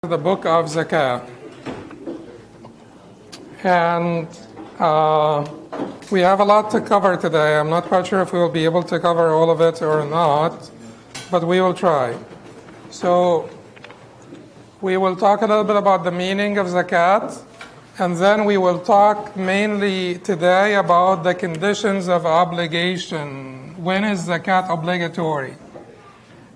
The book of Zakat, and we have a lot to cover today. I'm not quite sure if we will be able to cover all of it or not, but we will try. So we will talk a little bit about the meaning of Zakat, and then we will talk mainly today about the conditions of obligation. When is Zakat obligatory?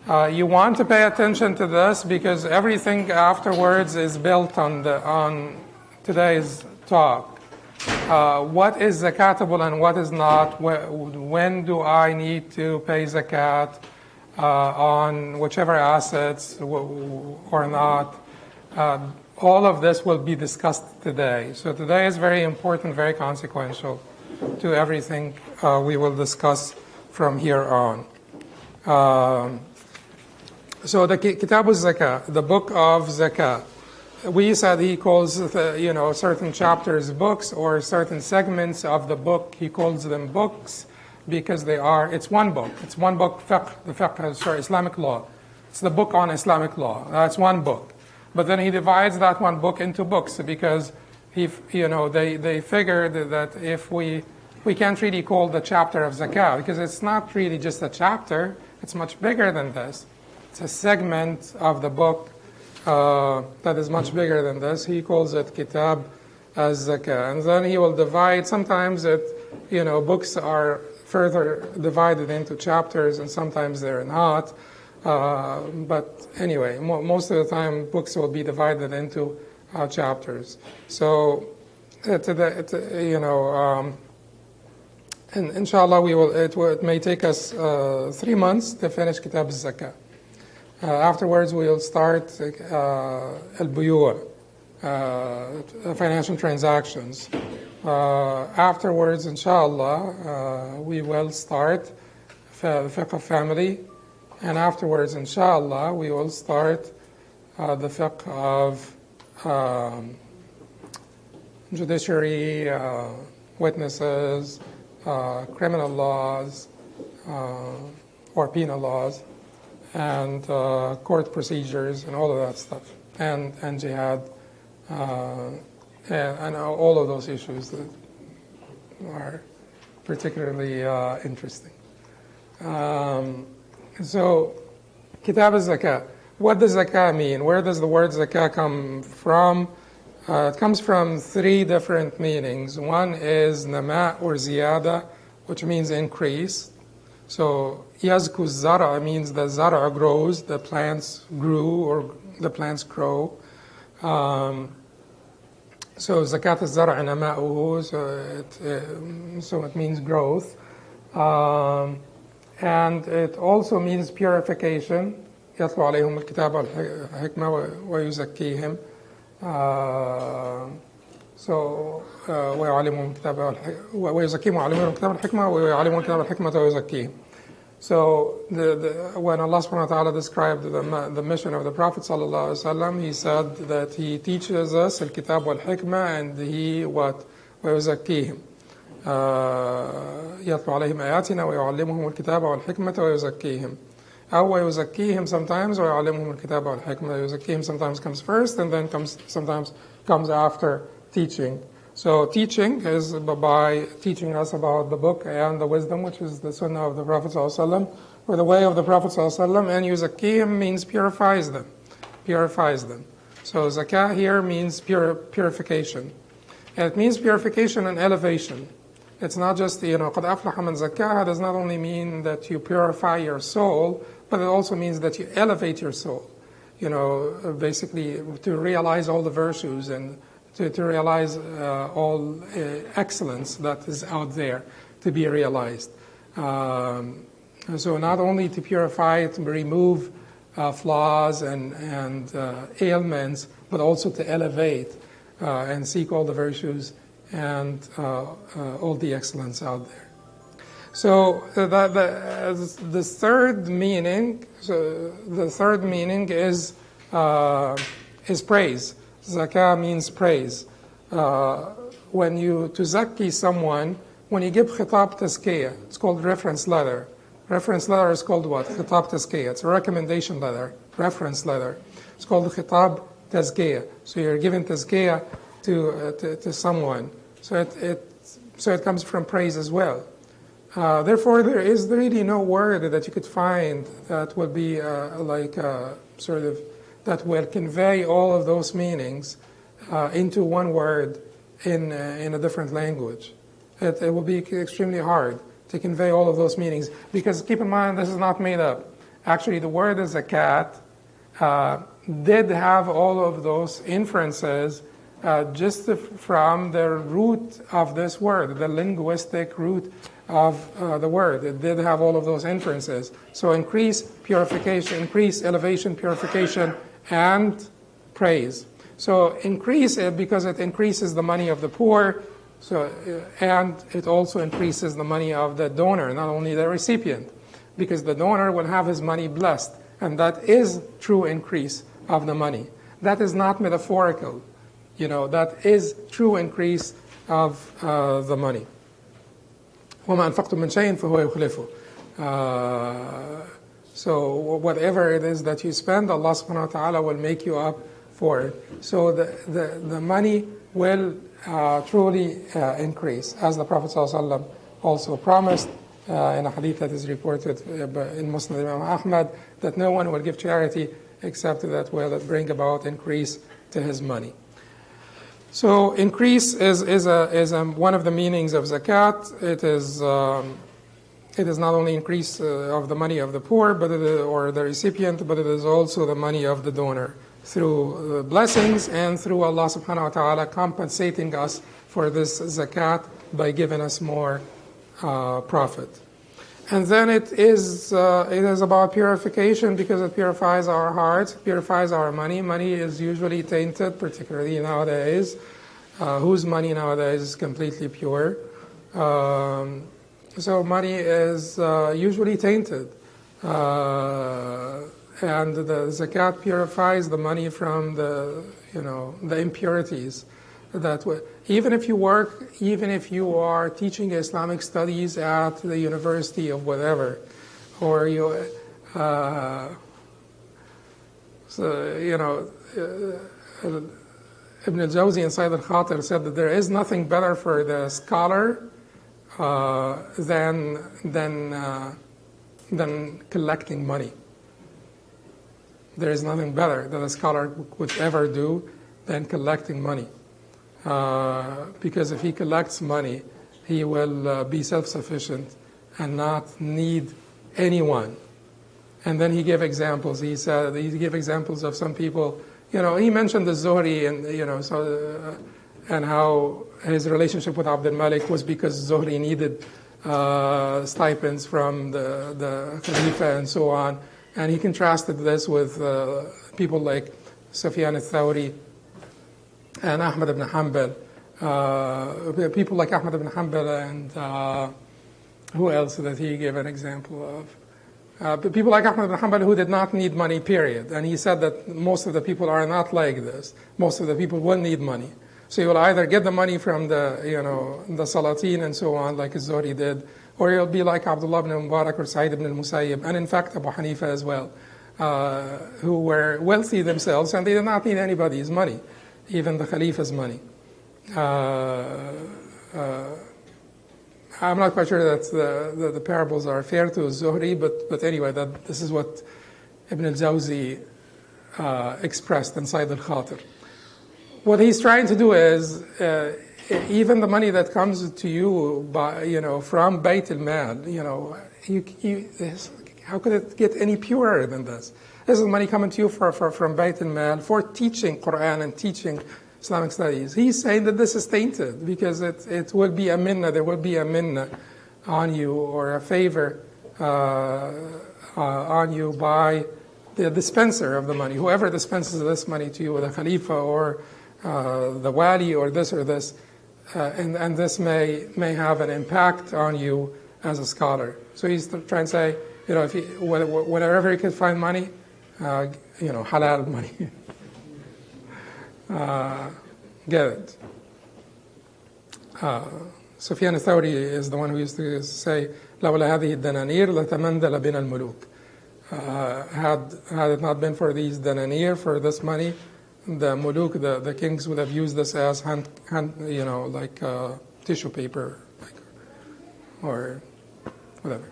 You want to pay attention to this because everything afterwards is built on today's talk. What is zakatable and what is not? When do I need to pay zakat on whichever assets or not? All of this will be discussed today. So today is very important, very consequential to everything we will discuss from here on. So the Kitab al-Zakat, the book of Zakat, we said he calls certain chapters books or certain segments of the book. He calls them books because it's one book. It's one book, Islamic law. It's the book on Islamic law. That's one book. But then he divides that one book into books because they figured that if we can't really call the chapter of Zakat because it's not really just a chapter. It's much bigger than this. It's a segment of the book that is much bigger than this. He calls it Kitab al-Zakat. And then he will divide. Sometimes books are further divided into chapters and sometimes they're not. But anyway, most of the time books will be divided into chapters. So, inshallah, it may take us 3 months to finish Kitab al-Zakat. Afterwards, we'll start al-buyu', financial transactions. Afterwards, inshallah, we will start fiqh of family. And afterwards, inshallah, we will start the fiqh of judiciary, witnesses, criminal laws, or penal laws, and court procedures and all of that stuff, and jihad, and all of those issues that are particularly interesting. So, Kitab al-Zakat. What does Zakat mean? Where does the word Zakat come from? It comes from 3 different meanings. One is nama or ziyada, which means increase. So, yazku zara means the zara grows, the plants grew or the plants grow. So, zakat al-zara nama'uhu, so it means growth. And it also means purification. يَتْلُو عَلَيْهُمُ الْكِتَابَ وَالْحِكْمَةَ وَيُزَكِّيهِمْ. ويعلمهم الكتاب ويزكيهم ويعلمهم الكتاب والحكمة ويعلمهم الكتاب والحكمة ويزكيهم. So when Allah subhanahu wa ta'ala described the mission of the Prophet sallallahu alaihi wasallam, he said that he teaches us al-kitab wal-hikmah and he ويزكيهم. يتلو عليهم آياتنا ويعلمهم الكتاب والحكمة ويزكيهم. أو ويزكيهم sometimes ويعلمهم الكتاب والحكمة. يزكيهم sometimes comes first and then sometimes comes after teaching. So teaching is by teaching us about the book and the wisdom, which is the sunnah of the Prophet ﷺ, or the way of the Prophet ﷺ, and yuzakkihim means purifies them. So zakah here means purification. And it means purification and elevation. It's not just, قَدْ أَفْلَحَ مَنْ زَكَّاهَا does not only mean that you purify your soul, but it also means that you elevate your soul. Basically to realize all the virtues and to realize all excellence that is out there to be realized. So not only to purify, to remove flaws and ailments, but also to elevate and seek all the virtues and all the excellence out there. So the third meaning is praise. Zakah means praise. When you tuzakki someone, when you give khitab tazkiyah, it's called reference letter. Reference letter is called what? Khitab tazkiyah. It's a recommendation letter, reference letter. It's called khitab tazkiyah. So you're giving tazkiyah to someone. So it comes from praise as well. Therefore, there is really no word that you could find that will be that will convey all of those meanings into one word in a different language. It will be extremely hard to convey all of those meanings, because keep in mind, this is not made up. Actually, the word zakat did have all of those inferences just from the root of this word, the linguistic root of the word. It did have all of those inferences. So increase, purification, increase, elevation, purification, and praise. So increase it because it increases the money of the poor, and it also increases the money of the donor, not only the recipient, because the donor will have his money blessed, and that is true increase of the money. That is not metaphorical. That is true increase of the money. وَمَا أَنفَقْتُم مِّن شَيْءٍ فَهُوَ يُخْلِفُهُ. So whatever it is that you spend, Allah subhanahu wa ta'ala will make you up for it. So the money will truly increase, as the Prophet ﷺ also promised in a hadith that is reported in Muslim Imam Ahmad, that no one will give charity except that will bring about increase to his money. So increase is one of the meanings of zakat. It is not only increase of the money of the poor, or the recipient, but it is also the money of the donor, through blessings and through Allah subhanahu wa ta'ala compensating us for this zakat by giving us more profit. And then it is about purification, because it purifies our hearts, purifies our money. Money is usually tainted, particularly nowadays. Whose money nowadays is completely pure? So money is usually tainted. And the zakat purifies the money from the impurities. Even if you work, even if you are teaching Islamic studies at the university of whatever, or Ibn al-Jawzi in Sayyid al-Khatir said that there is nothing better for the scholar than collecting money. There is nothing better that a scholar could ever do than collecting money. Because if he collects money, he will be self-sufficient and not need anyone. And then he gave examples. He gave examples of some people. He mentioned the Zuhri, and how his relationship with Abdul Malik was because Zuhri needed stipends from the Khalifa and so on. And he contrasted this with people like Sufyan al-Thawri and Ahmad ibn Hanbal. People like Ahmad ibn Hanbal and who else did he give an example of? People like Ahmad ibn Hanbal who did not need money, period. And he said that most of the people are not like this. Most of the people will need money. So you will either get the money from the Salatin and so on, like Zuhri did, or you'll be like Abdullah ibn Mubarak or Sa'id ibn al-Musayyib, and in fact Abu Hanifa as well, who were wealthy themselves, and they did not need anybody's money, even the Khalifa's money. I'm not quite sure that the parables are fair to Zuhri, but anyway, this is what Ibn al-Jawzi expressed in Sayyid al-Khatir. What he's trying to do is, even the money that comes to you from Baitul Mal, how could it get any purer than this? This is money coming to you from Baitul Mal for teaching Quran and teaching Islamic studies. He's saying that this is tainted because it will be a minna, there will be a minna on you, or a favor on you by the dispenser of the money, whoever dispenses this money to you, the Khalifa or the Wali or this or this, and this may have an impact on you as a scholar. So he's trying to say, whenever you can find money, halal money. Get it. Sufyan al-Thawri is the one who used to say, لولا هذه الدنانير لتمندل بنا الملوك. Had it not been for these dananir, for this money, the muluk, the kings would have used this as like tissue paper, or whatever.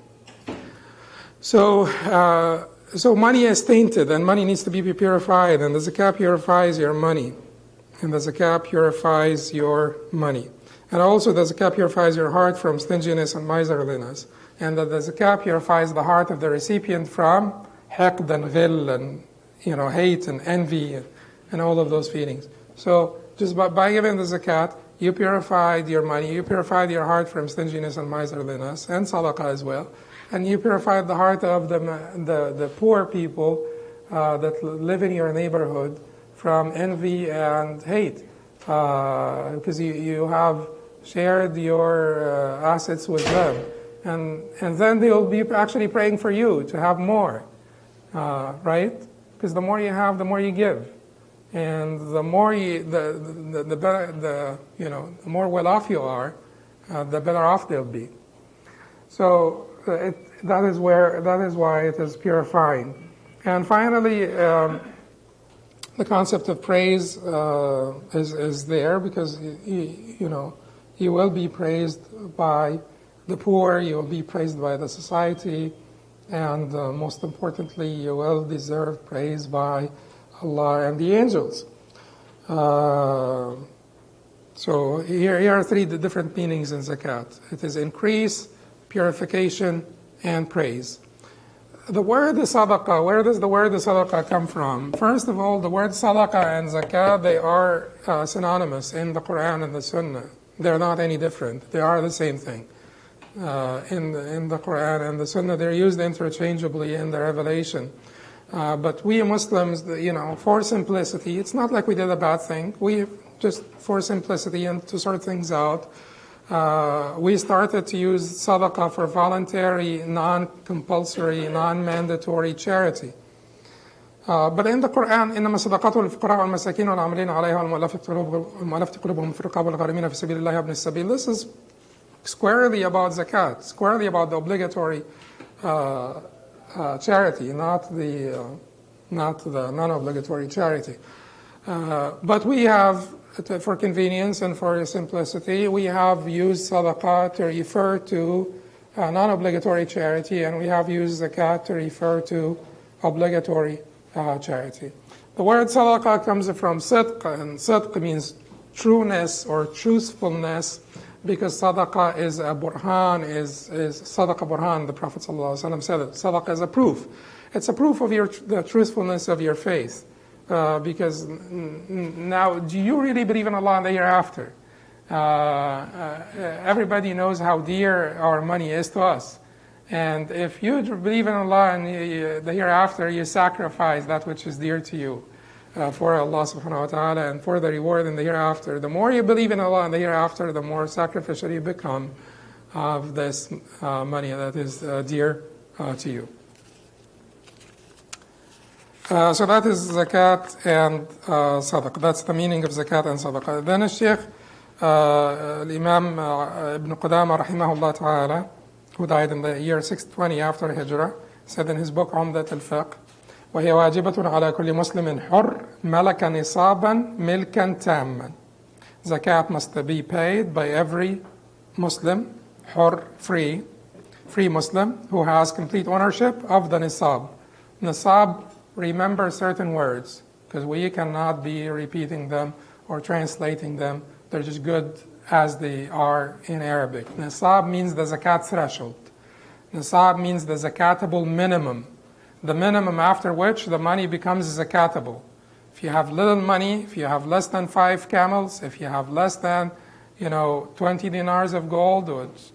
So money is tainted, and money needs to be purified, and the zakat purifies your money, and the zakat purifies your money. And also the zakat purifies your heart from stinginess and miserliness, and that the zakat purifies the heart of the recipient from hiqd and ghil and hate and envy and all of those feelings. So just by giving the zakat, you purified your money, you purified your heart from stinginess and miserliness, and sadaqah as well. And you purified the heart of the poor people that live in your neighborhood from envy and hate, because you have shared your assets with them. And then they will be actually praying for you to have more, right? Because the more you have, the more you give. And the more the better, the more well off you are, the better off they'll be. So that is why it is purifying. And finally, the concept of praise is there, because you will be praised by the poor, you will be praised by the society, and most importantly, you will deserve praise by Allah and the angels. So here are three different meanings in zakat. It is increase, purification, and praise. The word sadaqah, where does the word sadaqah come from? First of all, the word sadaqah and zakat, they are synonymous in the Quran and the Sunnah. They're not any different. They are the same thing. In the Quran and the Sunnah, they're used interchangeably in the revelation. But we Muslims, for simplicity, it's not like we did a bad thing. We just, for simplicity and to sort things out, we started to use sadaqah for voluntary, non-compulsory, non-mandatory charity. But in the Quran, إنما الصدقات للفقراء والمساكين والعاملين عليها والمؤلفة قلوبهم في الرقاب والغارمين في سبيل الله وابن السبيل. This is squarely about zakat, squarely about the obligatory charity, not the non-obligatory charity. But we have, for convenience and for simplicity, we have used sadaqah to refer to non-obligatory charity, and we have used zakat to refer to obligatory charity. The word sadaqah comes from sidq, and sidq means trueness or truthfulness, because sadaqah is a burhan, is sadaqah burhan. The Prophet ﷺ said it. Sadaqah is a proof. It's a proof of the truthfulness of your faith. Because now, do you really believe in Allah and the hereafter? Everybody knows how dear our money is to us. And if you believe in Allah and the hereafter, you sacrifice that which is dear to you for Allah subhanahu wa ta'ala and for the reward in the hereafter. The more you believe in Allah and the hereafter, the more sacrificial you become of this money that is dear to you. So that is zakat and sadaqah. That's the meaning of zakat and sadaqah. Then Shaykh Imam Ibn Qudama rahimahullah ta'ala, who died in the year 620 after Hijrah, said in his book Umdat al-Fiqh, وهي واجبة على كل مسلم حر ملك نصابا ملكا تاما. Zakat must be paid by every Muslim, حر, free Muslim, who has complete ownership of the nisab. Nisab, remember certain words, because we cannot be repeating them or translating them. They're just good as they are in Arabic. Nisab means the zakat threshold. Nisab means the zakatable minimum. The minimum after which the money becomes zakatable. If you have little money, if you have less than 5 camels, if you have less than 20 dinars of gold, which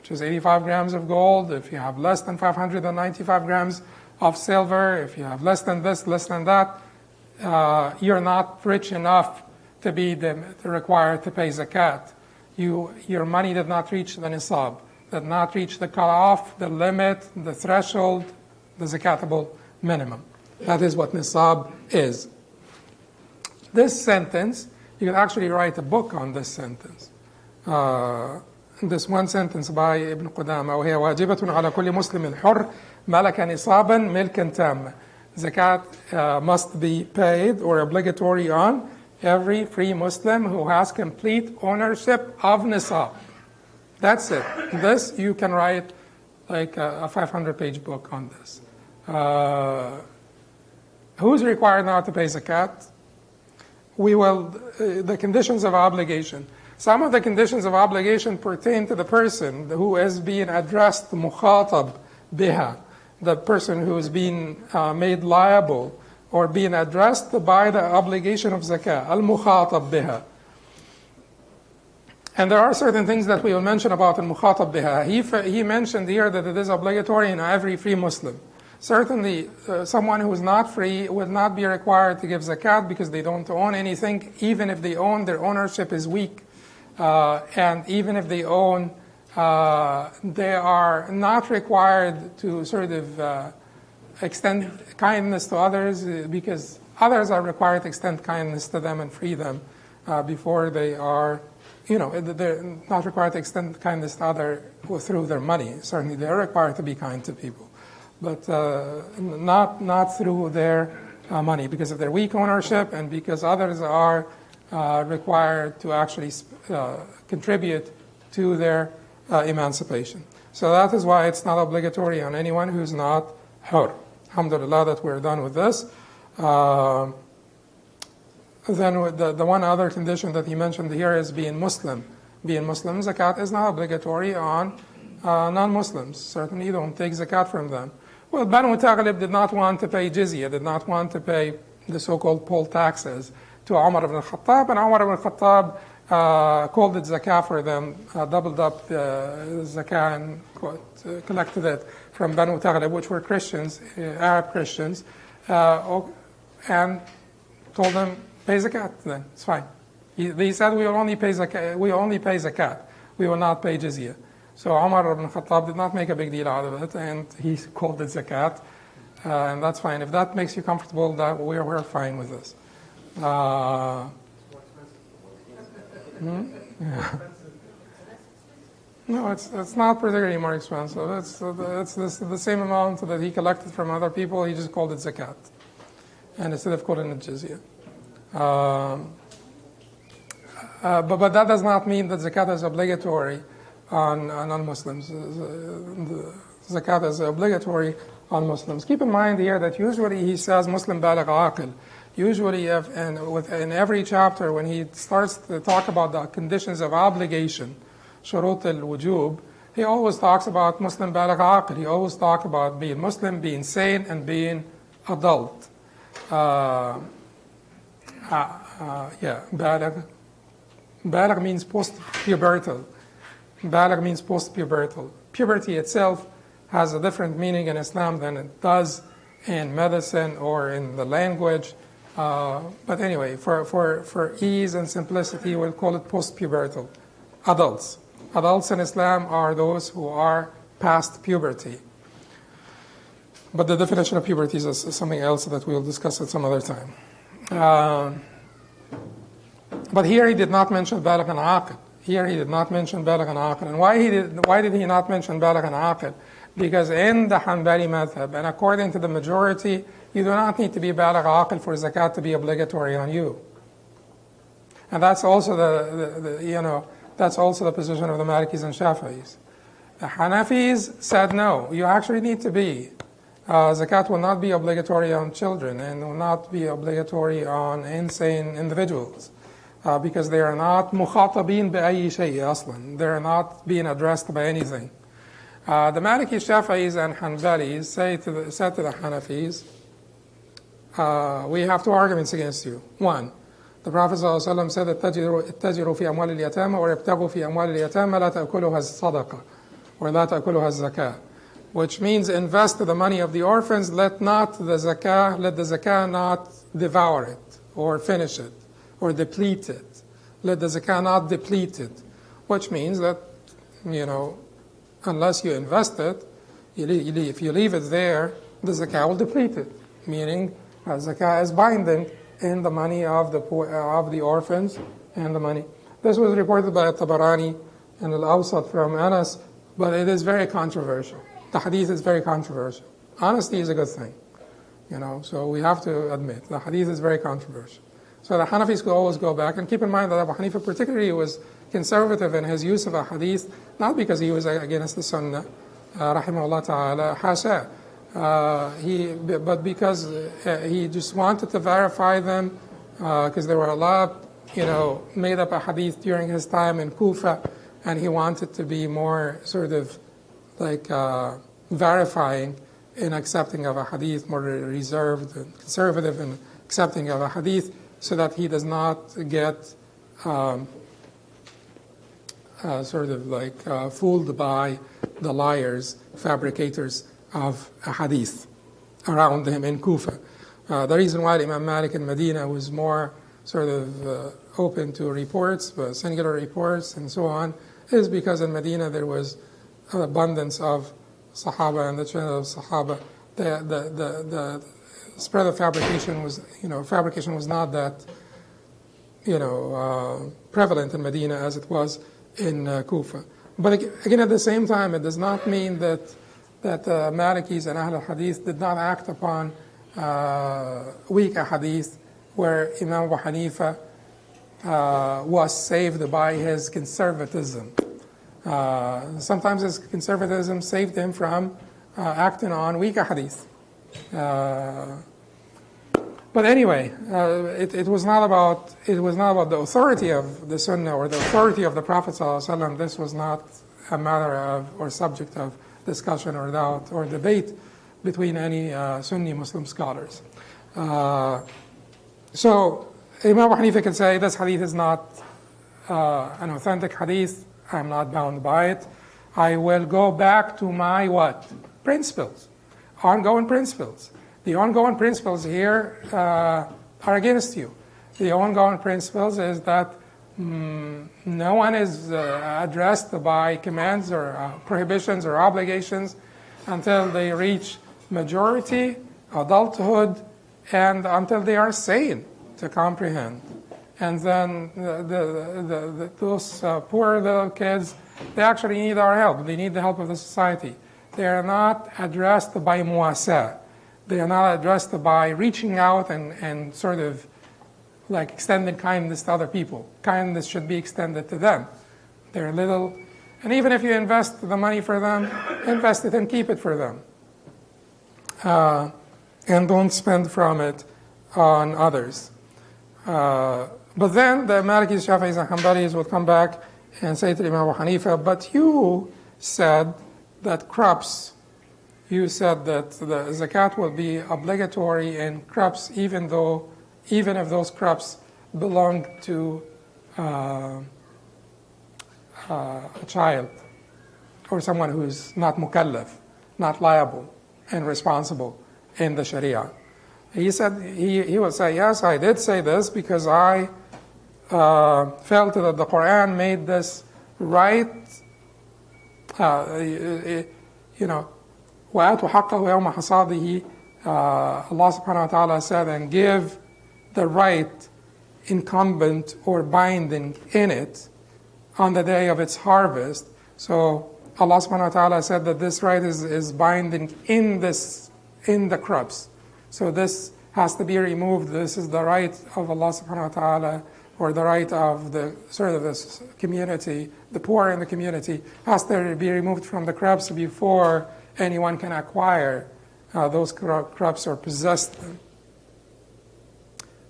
is 85 grams of gold, if you have less than 595 grams of silver, if you have less than this, less than that, you're not rich enough to be required to pay zakat. Your money did not reach the nisab, did not reach the cutoff, the limit, the threshold, the zakatable minimum. That is what nisab is. This sentence, you can actually write a book on this sentence. This one sentence by Ibn Qudama, وهي واجبة على كل مسلم حر ملك نصابا ملكا تاما. Zakat must be paid or obligatory on every free Muslim who has complete ownership of nisab. That's it. This, you can write like a 500-page book on this. Who's required now to pay zakat? The conditions of obligation. Some of the conditions of obligation pertain to the person who is being addressed, mukhatab biha, the person who is being made liable or being addressed by the obligation of zakah, al-mukhatab biha. And there are certain things that we will mention about al-mukhatab biha. He mentioned here that it is obligatory in every free Muslim. Certainly, someone who is not free would not be required to give zakat because they don't own anything, even if they own, their ownership is weak. And even if they own, they are not required to sort of extend kindness to others because others are required to extend kindness to them and free them before they are, they're not required to extend kindness to others through their money. Certainly, they're required to be kind to people, but not through their money because of their weak ownership and because others are required to actually contribute to their emancipation. So that is why it's not obligatory on anyone who's not hur. Alhamdulillah that we're done with this. Then the one other condition that he mentioned here is being Muslim. Being Muslim, zakat is not obligatory on non-Muslims. Certainly you don't take zakat from them. Well, Banu Taghlib did not want to pay jizya, did not want to pay the so-called poll taxes to Umar ibn al-Khattab, and Umar ibn al-Khattab called it zakah for them, doubled up zakah and collected it from Banu Taghlib, which were Christians, Arab Christians, and told them, pay zakat then, it's fine. They said, we will only pay zakat, we will not pay jizya. So Umar ibn Khattab did not make a big deal out of it, and he called it zakat, and that's fine. If that makes you comfortable, that we're fine with this. Yeah. No, it's not particularly more expensive. It's the same amount that he collected from other people. He just called it zakat, and instead of calling it jizya. But that does not mean that zakat is obligatory on non-Muslims. Zakat is obligatory on Muslims. Keep in mind here that usually he says Muslim baligh aqil. Usually, in every chapter, when he starts to talk about the conditions of obligation, shurut al-wujub, he always talks about Muslim baligh aqil. He always talks about being Muslim, being sane, and being adult. Baligh. Baligh means post-pubertal. Baligh means post-pubertal. Puberty itself has a different meaning in Islam than it does in medicine or in the language. But anyway, for ease and simplicity, we'll call it post-pubertal. Adults. Adults in Islam are those who are past puberty. But the definition of puberty is something else that we'll discuss at some other time. But here he did not mention baligh and aqil. Here he did not mention baligh and aqil. And why did he not mention baligh and aqil? Because in the Hanbali madhab, and according to the majority, you do not need to be baligh aqil for zakat to be obligatory on you. And that's also that's also the position of the Malikis and Shafi'is. The Hanafis said no, you actually need to be. Zakat will not be obligatory on children and will not be obligatory on insane individuals because they are not mukhatabin bi'ayyi shay'i aslan. They are not being addressed by anything. The Maliki, Shafi'is, and Hanbalis said to the Hanafis, we have two arguments against you. One, the Prophet ﷺ said, اتجروا في أموال اليتامى وابتغوا في أموال اليتامى لا تأكلها الصدقة or لا تأكلها الزكاة, which means invest the money of the orphans, let the zakah not devour it or finish it or deplete it. Let the zakah not deplete it, which means that, unless you invest it, if you leave it there, the zakah will deplete it, meaning zakah is binding in the money of the orphans and the money. This was reported by Tabarani and Al-Awsat from Anas, but it is very controversial. The hadith is very controversial. Honesty is a good thing. So we have to admit the hadith is very controversial. So the Hanafis could always go back, and keep in mind that Abu Hanifa particularly was conservative in his use of a hadith, not because he was against the Sunnah, rahimahullah ta'ala, hasha, but because he just wanted to verify them, because there were a lot, made up a hadith during his time in Kufa, and he wanted to be more sort of like verifying in accepting of a hadith, more reserved and conservative in accepting of a hadith, so that he does not get sort of like fooled by the liars, fabricators of a hadith around him in Kufa. The reason why Imam Malik in Medina was more sort of open to reports, singular reports and so on, is because in Medina there was an abundance of Sahaba and the children of Sahaba. The spread of fabrication was not that prevalent in Medina as it was in Kufa. But again, at the same time, it does not mean that Malikis and Ahl al-Hadith did not act upon weak hadith, where Imam Abu Hanifa was saved by his conservatism. Sometimes his conservatism saved him from acting on weak hadith. But anyway, it was not about the authority of the Sunnah or the authority of the Prophet ﷺ. This was not a matter of or subject of discussion or doubt or debate between any Sunni Muslim scholars. So Imam Abu Hanifa can say this hadith is not an authentic hadith. I'm not bound by it. I will go back to my what? Principles, ongoing principles. The ongoing principles here are against you. The ongoing principles is that no one is addressed by commands or prohibitions or obligations until they reach majority, adulthood, and until they are sane to comprehend. And then those poor little kids, they actually need our help. They need the help of the society. They are not addressed by muwasa. They are not addressed by reaching out and sort of like extending kindness to other people. Kindness should be extended to them. They're little, and even if you invest the money for them, invest it and keep it for them. And don't spend from it on others. But then the Malikis, Shafi'is, and Hanbalis would come back and say to Imam Abu Hanifa, but you said that the zakat will be obligatory in crops even if those crops belong to a child or someone who's not mukallaf, not liable and responsible in the Sharia. He said, he would say, yes, I did say this because I felt that the Quran made this right, وَآتُوا حَقَّهُ يَوْمَ حَصَادِهِ. Allah subhanahu wa ta'ala said, and give the right incumbent or binding in it on the day of its harvest. So Allah subhanahu wa ta'ala said that this right is binding in the crops. So this has to be removed. This is the right of Allah subhanahu wa ta'ala, or the right of the sort of this community, the poor in the community, has to be removed from the crops before anyone can acquire those crops or possess them.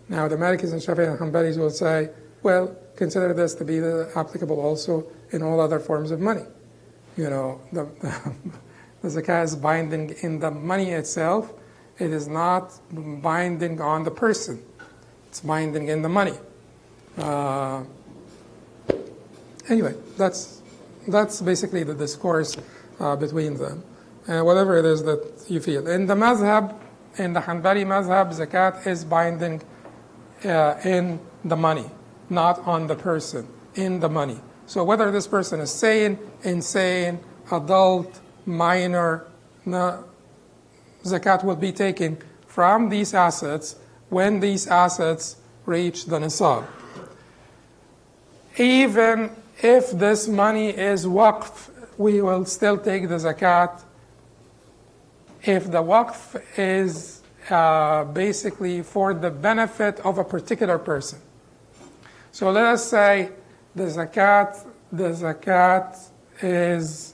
Now the Malikis and Shafi'is and Hanbalis will say, well, consider this to be applicable also in all other forms of money. The zakah is binding in the money itself. It is not binding on the person. It's binding in the money. Anyway, that's basically the discourse between them. Whatever it is that you feel. In the madhab, in the Hanbali madhab, zakat is binding in the money, not on the person, in the money. So whether this person is sane, insane, adult, minor, zakat will be taken from these assets when these assets reach the nisab. Even if this money is waqf, we will still take the zakat if the waqf is basically for the benefit of a particular person. So let us say the zakat is,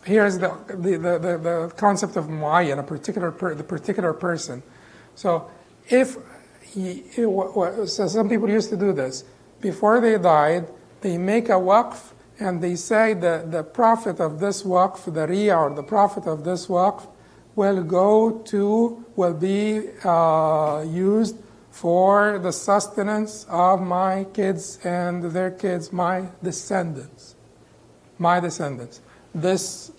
here's the concept of muayyan, the particular person. So if so some people used to do this. Before they died, they make a waqf and they say the profit of this waqf, the riya or the profit of this waqf, will be used for the sustenance of my kids and their kids, my descendants. This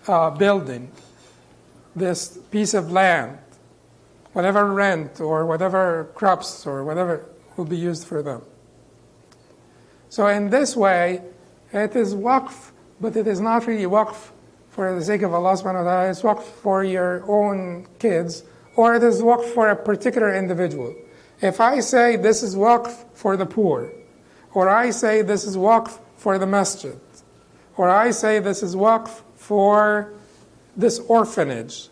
building, this piece of land, whatever rent or whatever crops or whatever will be used for them. So in this way, it is waqf, but it is not really waqf for the sake of Allah subhanahu wa ta'ala. It's waqf for your own kids, or it is waqf for a particular individual. If I say this is waqf for the poor, or I say this is waqf for the masjid, or I say this is waqf for this orphanage,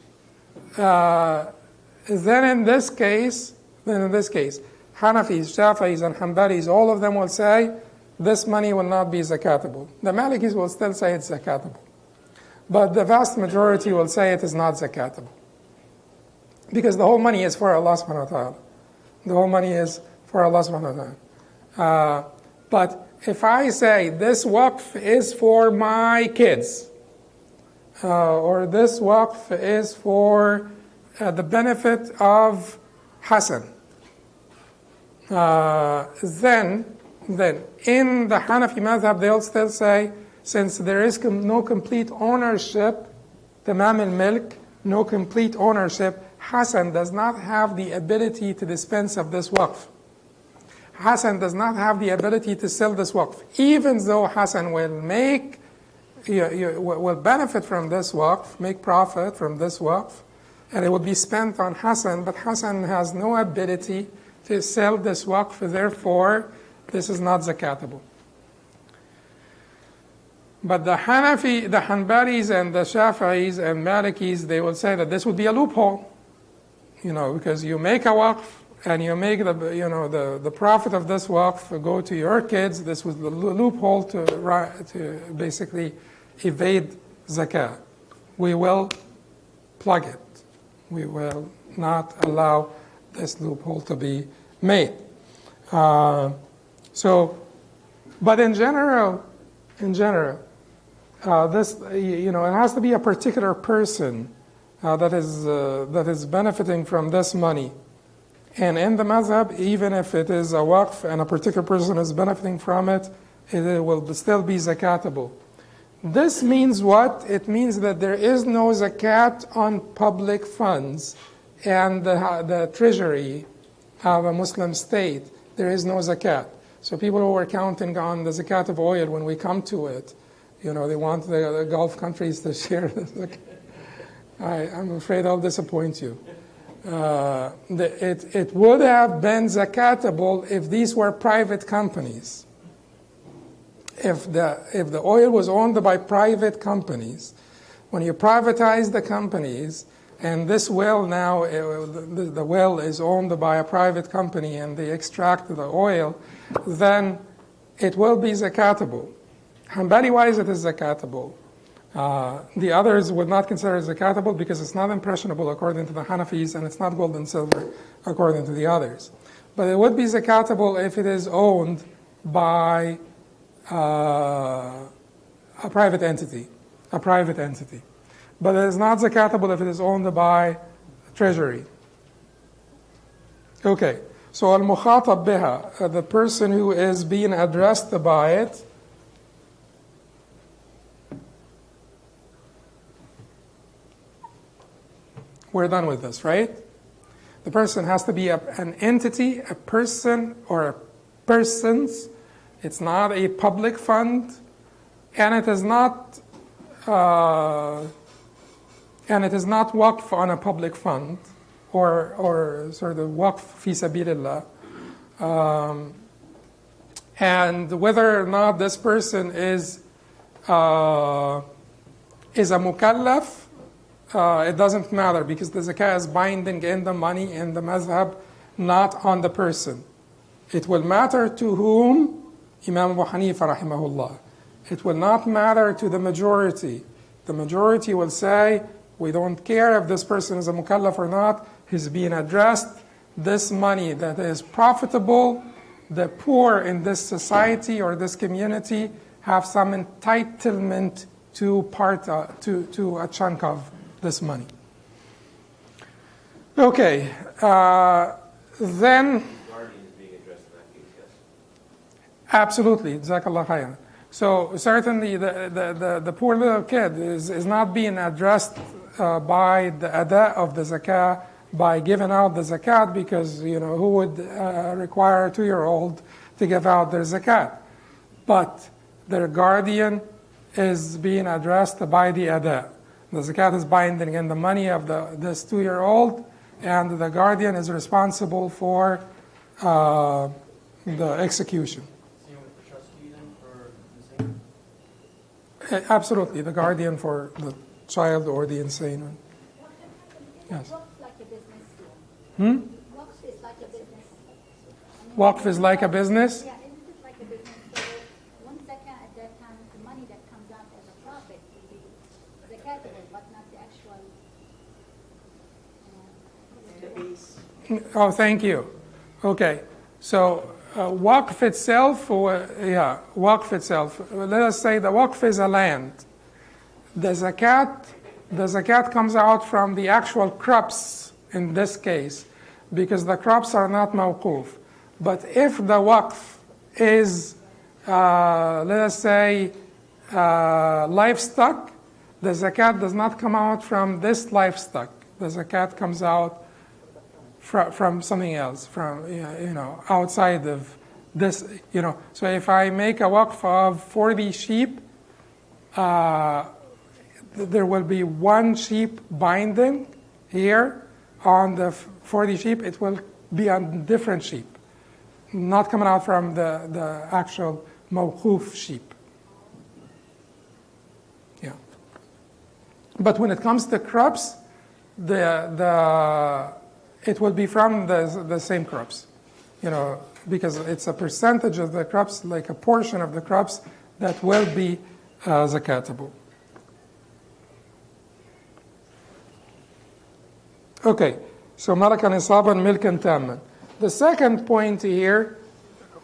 then in this case, Hanafis, Shafi'is, and Hanbalis, all of them will say this money will not be zakatable. The Malikis will still say it's zakatable. But the vast majority will say it is not zakatable. Because the whole money is for Allah subhanahu wa ta'ala. The whole money is for Allah subhanahu wa ta'ala. But if I say this waqf is for my kids, or this waqf is for the benefit of Hassan, then in the Hanafi madhab they'll still say, since there is no complete ownership, tamam al-milk, no complete ownership, Hassan does not have the ability to dispense of this waqf. Hassan does not have the ability to sell this waqf, even though Hassan will will benefit from this waqf, make profit from this waqf, and it will be spent on Hassan, but Hassan has no ability to sell this waqf, therefore this is not zakatable. But the Hanbalis and the Shafi'is and Malikis, they will say that this would be a loophole, because you make a waqf and you make the profit of this waqf go to your kids. This was the loophole to basically evade zakat. We will plug it. We will not allow this loophole to be made. But in general, this it has to be a particular person that is benefiting from this money. And in the madhab, even if it is a waqf and a particular person is benefiting from it, it will still be zakatable. This means what? It means that there is no zakat on public funds and the treasury of a Muslim state. There is no zakat. So people who are counting on the zakat of oil, when we come to it, they want the Gulf countries to share the I'm afraid I'll disappoint you. It would have been zakatable if these were private companies. If the oil was owned by private companies, when you privatize the companies, and this well now, the well is owned by a private company and they extract the oil, then it will be zakatable. Hanbali-wise, it is zakatable. The others would not consider it zakatable because it's not impressionable according to the Hanafis, and it's not gold and silver according to the others. But it would be zakatable if it is owned by a private entity. But it is not zakatable if it is owned by treasury. Okay, so al-mukhatab biha, the person who is being addressed by it, we're done with this, right? The person has to be an entity, a person, or persons. It's not a public fund, and it is not waqf on a public fund, or sort of waqf fi sabilillah. And whether or not this person is a mukallaf, it doesn't matter because the zakah is binding in the money in the madhab, not on the person. It will matter to whom? Imam Abu Hanifa rahimahullah. It will not matter to the majority. The majority will say, we don't care if this person is a mukallaf or not, he's being addressed. This money that is profitable, the poor in this society or this community have some entitlement to to a chunk of this money. Okay, then absolutely, Jazakallah khairan. So certainly the poor little kid is not being addressed by the ada of the zakah, by giving out the zakat, because who would require a 2-year-old to give out their zakat? But their guardian is being addressed by the ada. The zakat is binding in the money of this 2-year-old, and the guardian is responsible for the execution. Absolutely, the guardian for the child or the insane one. Yes. Waqf is like a business. Waqf is like a business? Yeah, it is like a business. So one zakah at that time, the money that comes out as a profit will be zakatable, but not the actual. Oh, thank you. Okay, so Waqf itself, Waqf itself. Let us say the Waqf is a land. The zakat comes out from the actual crops in this case, because the crops are not mawquf. But if the Waqf is, let us say, livestock, the zakat does not come out from this livestock. The zakat comes out from something else, from outside of this. So if I make a waqf of 40 sheep, there will be one sheep binding here on the 40 sheep. It will be on different sheep, not coming out from the actual mawquf sheep. Yeah. But when it comes to crops, it will be from the same crops, because it's a percentage of the crops, like a portion of the crops that will be zakatable. Okay, so malakan isaban, milkan tamman. The second point here,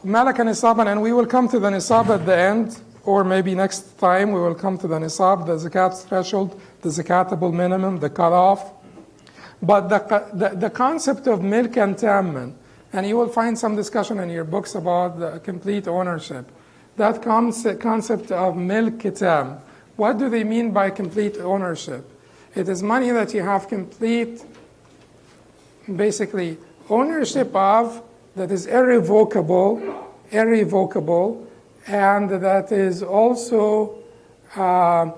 malakan isaban, and we will come to the nisab at the end, or maybe next time we will come to the nisab, the zakat threshold, the zakatable minimum, the cutoff. But the concept of milkan tamman, and you will find some discussion in your books about the complete ownership. That concept of milk tam, what do they mean by complete ownership? It is money that you have complete, basically, ownership of, that is irrevocable, and that is also not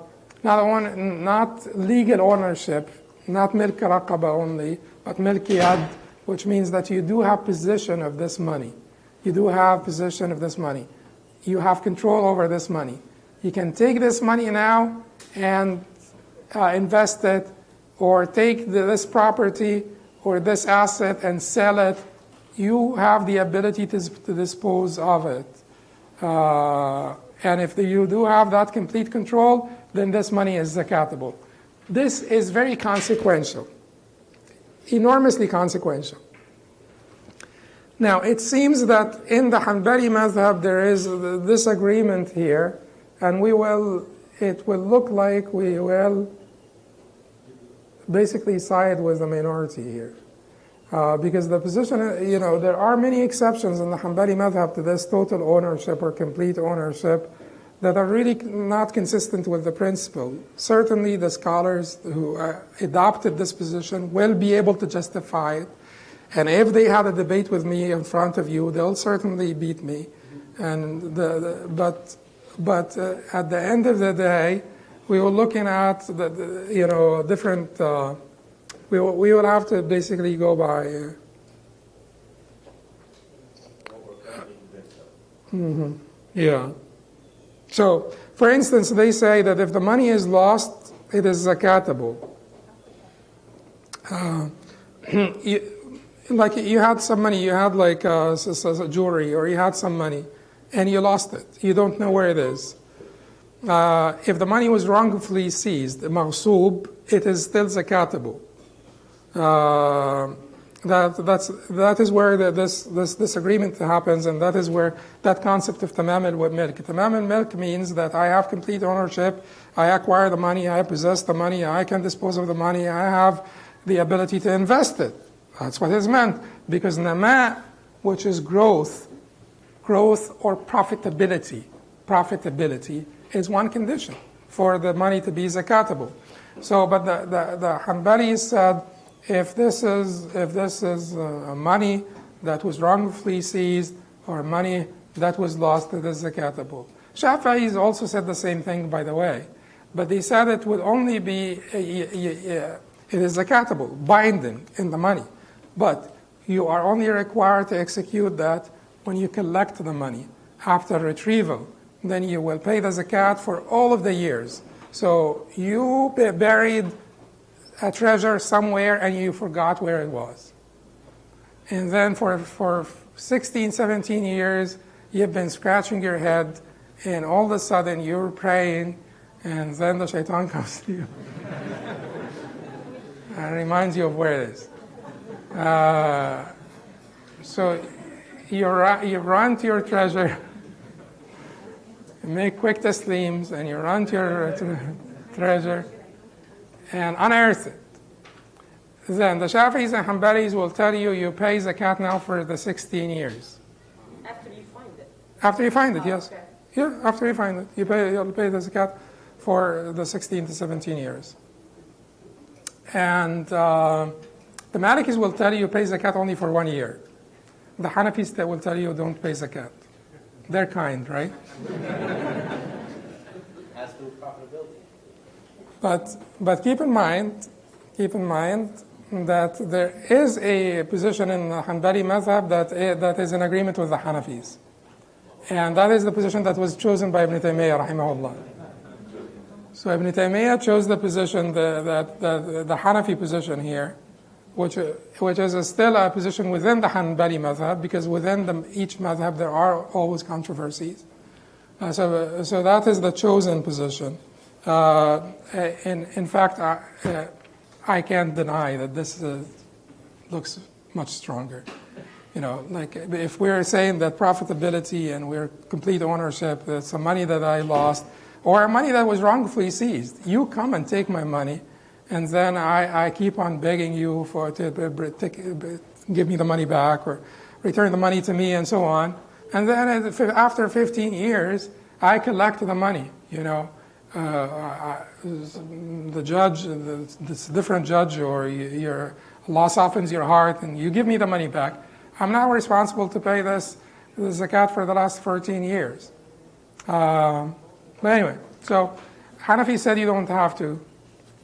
legal ownership, not milk raqaba only, but milk yad, which means that you do have possession of this money. You do have possession of this money. You have control over this money. You can take this money now and invest it, or take this property or this asset and sell it. You have the ability to dispose of it. And if you do have that complete control, then this money is zakatable. This is very consequential, enormously consequential. Now, it seems that in the Hanbali madhab there is this agreement here, and it will look like we will basically side with the minority here. Because the position, there are many exceptions in the Hanbali madhab to this total ownership or complete ownership that are really not consistent with the principle. Certainly the scholars who adopted this position will be able to justify it. And if they had a debate with me in front of you, they'll certainly beat me. And but at the end of the day, we were looking at different. We will have to basically go by. Yeah. So, for instance, they say that if the money is lost, it is zakatable. You had some money, you had like jewelry, or you had some money, and you lost it. You don't know where it is. If the money was wrongfully seized, maghsoob, it is still zakatable. That is where this agreement happens, and that is where that concept of tamam al-milk. Tamam al-milk means that I have complete ownership, I acquire the money, I possess the money, I can dispose of the money, I have the ability to invest it. That's what is meant. Because nama, which is growth or profitability is one condition for the money to be zakatable. So, but the Hanbalis said, if this is money that was wrongfully seized or money that was lost, it is zakatable. Shafi'is also said the same thing, by the way, but they said it would only be it is zakatable, binding in the money, but you are only required to execute that when you collect the money after retrieval. Then you will pay the zakat for all of the years. So you buried a treasure somewhere and you forgot where it was. And then for 16, 17 years, you've been scratching your head, and all of a sudden you're praying, and then the shaitan comes to you and reminds you of where it is. So you run to your treasure, you make quick taslims, and you run to your treasure and unearth it. Then the Shafi'is and Hanbalis will tell you, you pay zakat now for the 16 years. After you find it? After you find it, yes. Okay. Yeah, after you find it. You'll pay the zakat for the 16 to 17 years. And the Malikis will tell you pay zakat only for 1 year. The Hanafis will tell you don't pay zakat. They're kind, right? As to profitability. But keep in mind that there is a position in the Hanbali madhab that is in agreement with the Hanafis. And that is the position that was chosen by Ibn Taymiyyah, rahimahullah. So Ibn Taymiyyah chose the position, the Hanafi position here, which is still a position within the Hanbali madhab, because within each madhab there are always controversies. So that is the chosen position. In fact, I can't deny that this looks much stronger. You know, like if we're saying that profitability and we're complete ownership, that's some money that I lost, or money that was wrongfully seized. You come and take my money, and then I keep on begging you to give me the money back or return the money to me and so on. And then after 15 years, I collect the money, you know. The judge, this different judge, or Allah softens your heart and you give me the money back. I'm now responsible to pay the zakat for the last 14 years. But anyway, so Hanafi said you don't have to,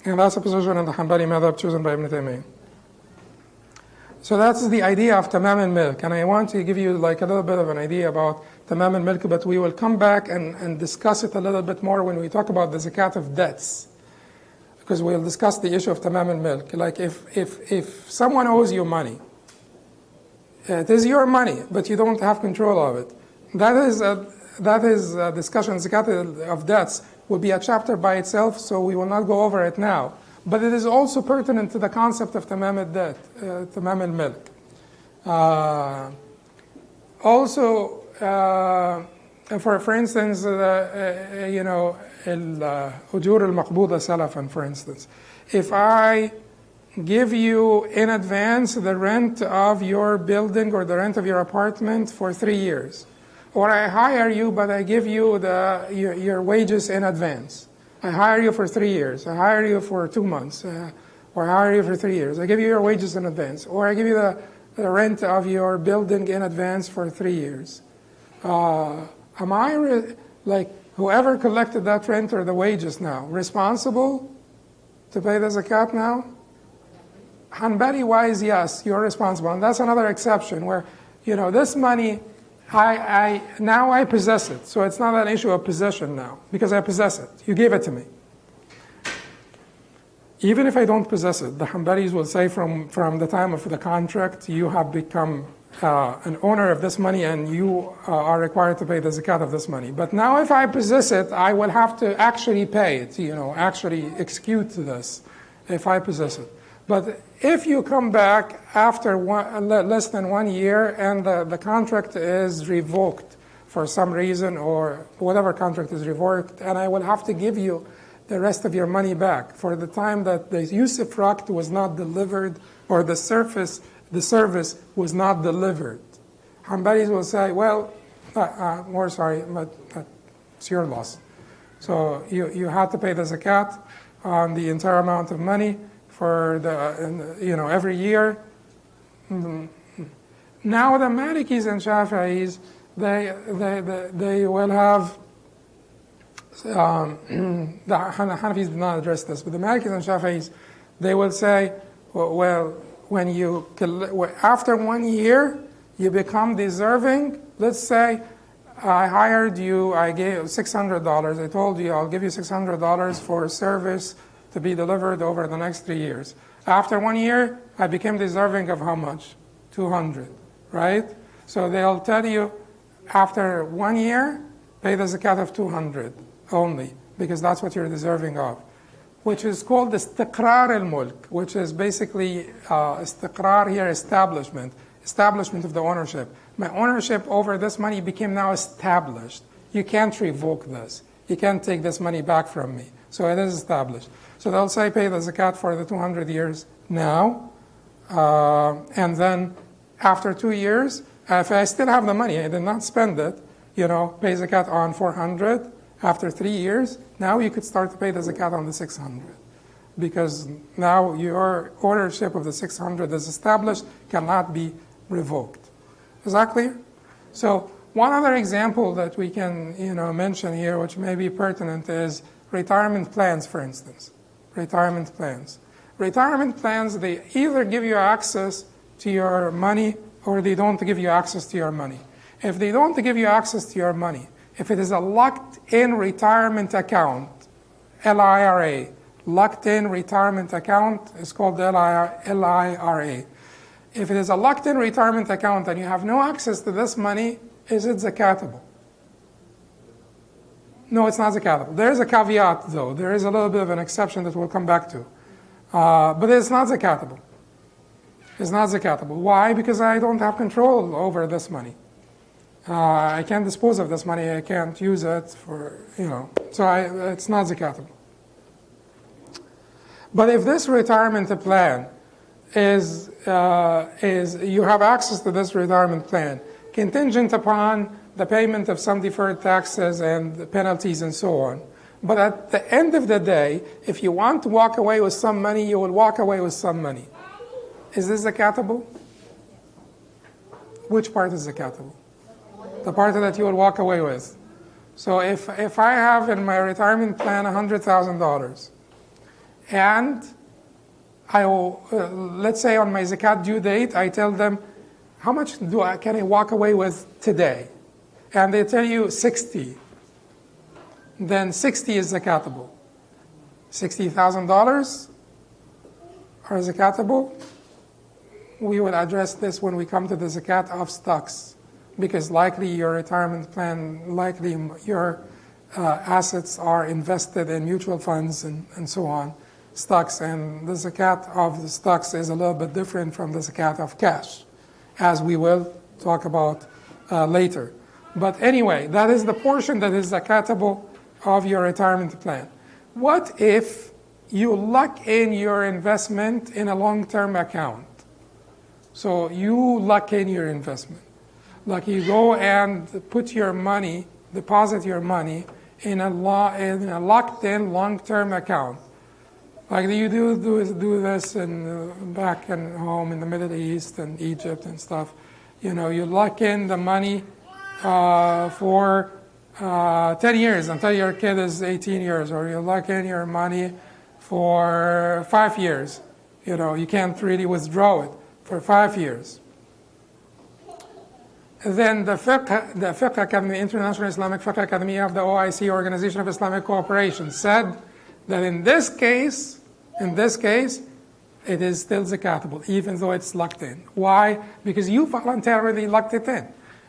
and that's a position in the Hanbali madhab chosen by Ibn Taymiyyah. So that's the idea of tamam al-milk, and I want to give you like a little bit of an idea about tamam al-milk, but we will come back and discuss it a little bit more when we talk about the zakat of debts, because we'll discuss the issue of tamam al-milk. Like if someone owes you money, it is your money, but you don't have control of it. That is a discussion. Zakat of debts will be a chapter by itself, so we will not go over it now. But it is also pertinent to the concept of tamam al-debt, tamam al-milk. Also, for instance, you know, al-ujur al-maqbuda salafan, for instance. If I give you in advance the rent of your building or the rent of your apartment for 3 years, or I hire you, but I give you your wages in advance. I hire you for 3 years. I hire you for 2 months, or I hire you for 3 years. I give you your wages in advance, or I give you the rent of your building in advance for 3 years. Am I, like whoever collected that rent or the wages now, responsible to pay the zakat now? Hanbali-wise, yes, you're responsible. And that's another exception where, you know, this money, now I possess it. So it's not an issue of possession now, because I possess it. You gave it to me. even if I don't possess it, the Hanbalis will say from the time of the contract, you have become an owner of this money and you are required to pay the zakat of this money. But now if I possess it, I will have to actually pay it, actually execute this if I possess it. But if you come back after less than 1 year and the contract is revoked for some reason, or whatever contract is revoked, and I will have to give you the rest of your money back for the time that the usufruct was not delivered or the service was not delivered. Hanbalis will say, well, we're sorry, but it's your loss. So you had to pay the zakat on the entire amount of money for every year. Now the Malikis and Shafi'is, they will have, the Hanafis did not address this, but the Malikis and Shafi'is, they will say, well, when after 1 year, you become deserving. Let's say I hired you, I gave $600. I told you I'll give you $600 for service to be delivered over the next 3 years. After 1 year, I became deserving of how much? 200, right? So they'll tell you, after 1 year, pay the zakat of 200 only, because that's what you're deserving of, which is called istiqrar al-mulk, which is basically istiqrar here, establishment of the ownership. My ownership over this money became now established. You can't revoke this. You can't take this money back from me. So it is established. So they'll say pay the zakat for the 200 years now, and then after 2 years, if I still have the money, I did not spend it, pay zakat on 400. After 3 years, now you could start to pay the zakat on the 600, because now your ownership of the 600 is established, cannot be revoked. Is that clear? So one other example that we can mention here, which may be pertinent, is retirement plans, for instance. Retirement plans. Retirement plans, they either give you access to your money or they don't give you access to your money. If they don't give you access to your money, if it is a locked-in retirement account, LIRA, locked-in retirement account is called LIRA. If it is a locked-in retirement account and you have no access to this money, is it zakatable? No, it's not zakatable. There is a caveat, though. There is a little bit of an exception that we'll come back to. But it's not zakatable. It's not zakatable. Why? Because I don't have control over this money. I can't dispose of this money. I can't use it for, so it's not zakatable. But if this retirement plan is you have access to this retirement plan, contingent upon the payment of some deferred taxes and penalties and so on. But at the end of the day, if you want to walk away with some money, you will walk away with some money. Is this zakatable? Which part is zakatable? The part that you will walk away with. So if I have in my retirement plan $100,000, and I will, let's say on my zakat due date, I tell them, how much can I walk away with today? And they tell you 60. Then 60 is zakatable. $60,000 are zakatable. We will address this when we come to the zakat of stocks, because likely your retirement plan, likely your assets are invested in mutual funds and so on, stocks, and the zakat of the stocks is a little bit different from the zakat of cash, as we will talk about later. But anyway, that is the portion that is zakatable of your retirement plan. What if you lock in your investment in a long-term account? So you lock in your investment. Like you go and put your money, deposit your money in a locked-in long-term account. Like you do this back in home in the Middle East and Egypt and stuff. You lock in the money for 10 years until your kid is 18 years, or you lock in your money for 5 years. You can't really withdraw it for 5 years. Then the Fiqh Academy, International Islamic Fiqh Academy of the OIC, Organization of Islamic Cooperation, said that in this case, In this case, it is still zakatable, even though it's locked in. Why? Because you voluntarily locked it in.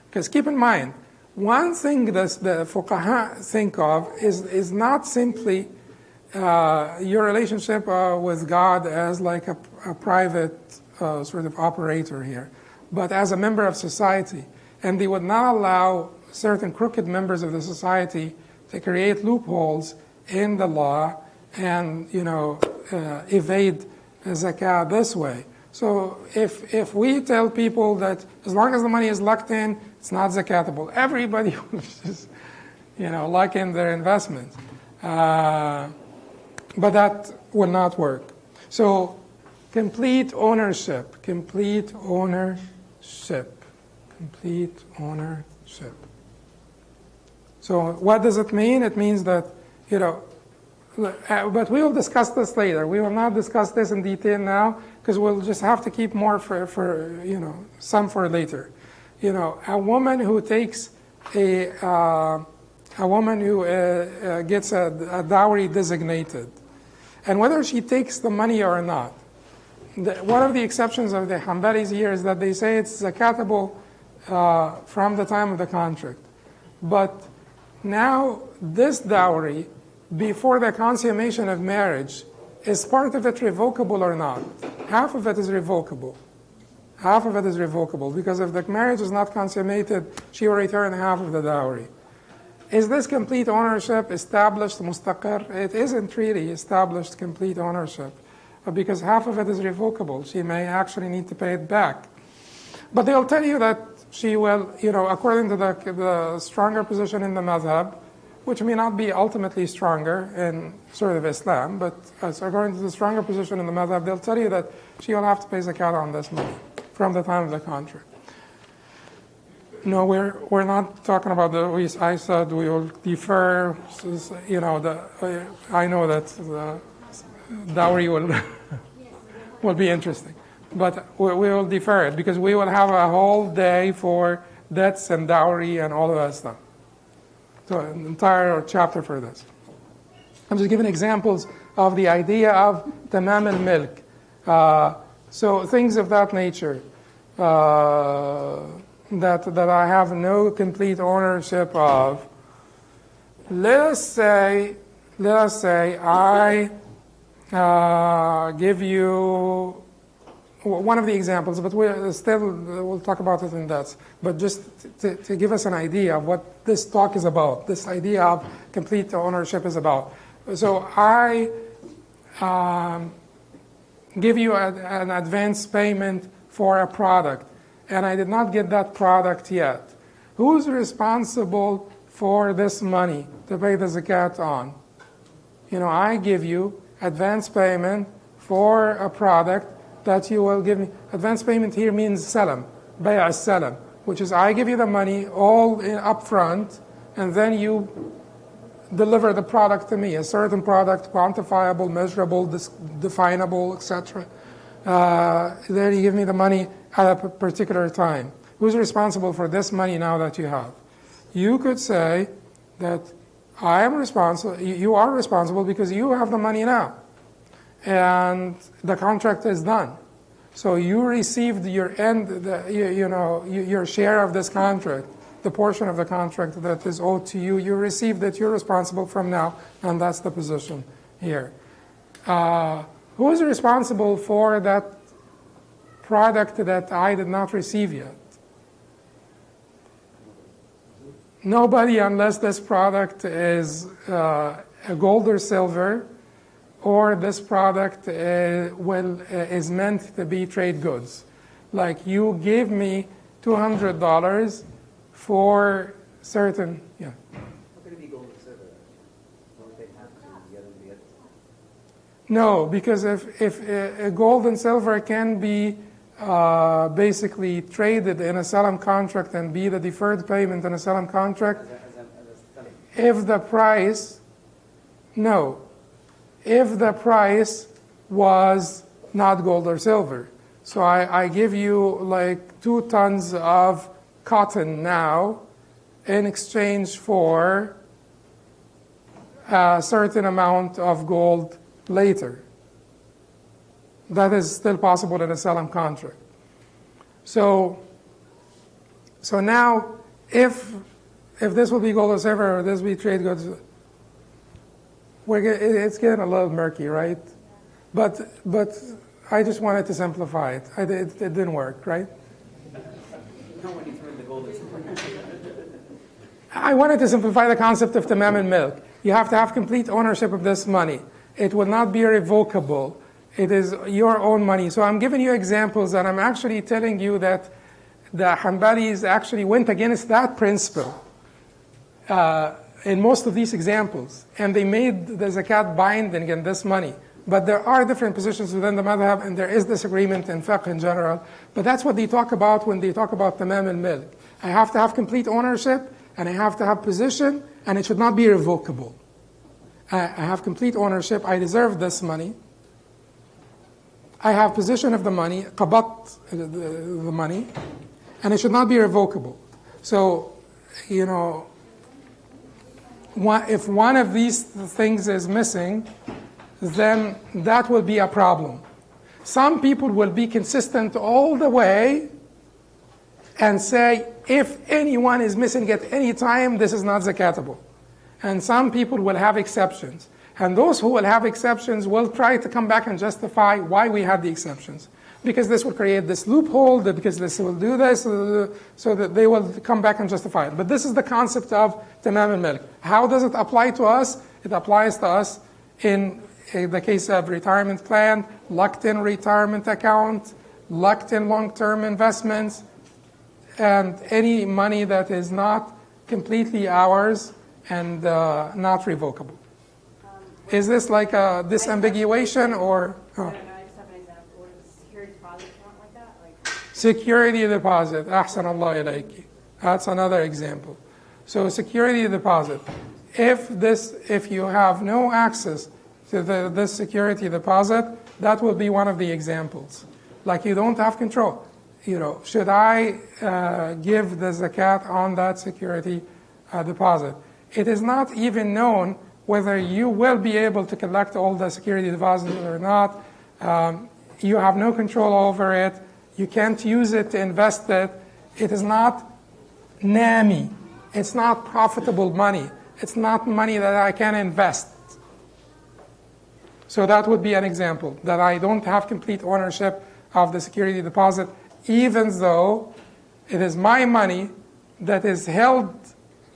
Because keep in mind, one thing that the fuqaha think of is not simply your relationship with God as like a private sort of operator here, but as a member of society. And they would not allow certain crooked members of the society to create loopholes in the law and, evade zakat this way. So if we tell people that as long as the money is locked in, it's not zakatable, everybody will just, lock in their investment. But that will not work. So complete ownership. So what does it mean? It means that, but we will discuss this later. We will not discuss this in detail now because we'll just have to keep more for some for later. A woman who takes a woman who gets a dowry designated, and whether she takes the money or not. One of the exceptions of the Hanbalis here is that they say it's zakatable from the time of the contract. But now this dowry, before the consummation of marriage, is part of it revocable or not? Half of it is revocable. Because if the marriage is not consummated, she will return half of the dowry. Is this complete ownership established, mustaqir? It isn't really established complete ownership because half of it is revocable. She may actually need to pay it back. But they'll tell you that she will, according to the stronger position in the madhab, which may not be ultimately stronger in sort of Islam, but according to the stronger position in the madhab, they'll tell you that she will have to pay zakat on this money from the time of the contract. No, we're not talking about I said we will defer. I know that the dowry will be interesting, but we will defer it because we will have a whole day for debts and dowry and all of that stuff. So an entire chapter for this. I'm just giving examples of the idea of tamam al-milk. So things of that nature. That I have no complete ownership of. Let us say I give you one of the examples, but we'll talk about it in depth. But just to give us an idea of what this talk is about, this idea of complete ownership is about. So I give you an advance payment for a product, and I did not get that product yet. Who's responsible for this money to pay the zakat on? I give you advance payment for a product that you will give me. Advance payment here means salam, bay' as-salam, which is I give you the money all up front, and then you deliver the product to me, a certain product, quantifiable, measurable, definable, etc. Then you give me the money at a particular time. Who's responsible for this money now that you have? You could say that I am responsible, you are responsible because you have the money now. And the contract is done. So you received your your share of this contract, the portion of the contract that is owed to you. You received it, you're responsible from now, and that's the position here. Who is responsible for that product that I did not receive yet? Nobody, unless this product is gold or silver, or this product is meant to be trade goods. Like you gave me $200 for certain, yeah. How could it be gold or silver? Don't they have to get them together? No, because if gold and silver can be basically traded in a salam contract and be the deferred payment in a salam contract, if the price was not gold or silver. So I give you like 2 tons of cotton now in exchange for a certain amount of gold later. That is still possible in a Salam contract. So now, if this will be gold or silver or this will be trade goods, it's getting a little murky, right? But I just wanted to simplify it. It didn't work, right? No one determined the gold is I wanted to simplify the concept of tamam al-milk. You have to have complete ownership of this money. It will not be revocable. It is your own money. So I'm giving you examples, and I'm actually telling you that the Hanbalis actually went against that principle in most of these examples, and they made the zakat binding in this money. But there are different positions within the madhab, and there is disagreement in fiqh in general. But that's what they talk about when they talk about tamam al-milk. I have to have complete ownership, and I have to have position, and it should not be revocable. I have complete ownership. I deserve this money. I have possession of the money, qabat, the money, and it should not be revocable. So, if one of these things is missing, then that will be a problem. Some people will be consistent all the way and say, if anyone is missing at any time, this is not zakatable. And some people will have exceptions. And those who will have exceptions will try to come back and justify why we have the exceptions. Because this will create this loophole, because this will do this, so that they will come back and justify it. But this is the concept of tamam al-milk. How does it apply to us? It applies to us in the case of retirement plan, locked-in retirement account, locked-in long-term investments, and any money that is not completely ours and not revocable. Is this like a disambiguation or? I don't know, I just have an example. What is security deposit account like that? Like, Security deposit. Ahsan Allah ilayki. That's another example. So security deposit. If you have no access to this security deposit, that will be one of the examples. Like you don't have control. Should I give the zakat on that security deposit? It is not even known whether you will be able to collect all the security deposits or not. You have no control over it. You can't use it to invest it. It is not NAMI. It's not profitable money. It's not money that I can invest. So that would be an example, that I don't have complete ownership of the security deposit, even though it is my money that is held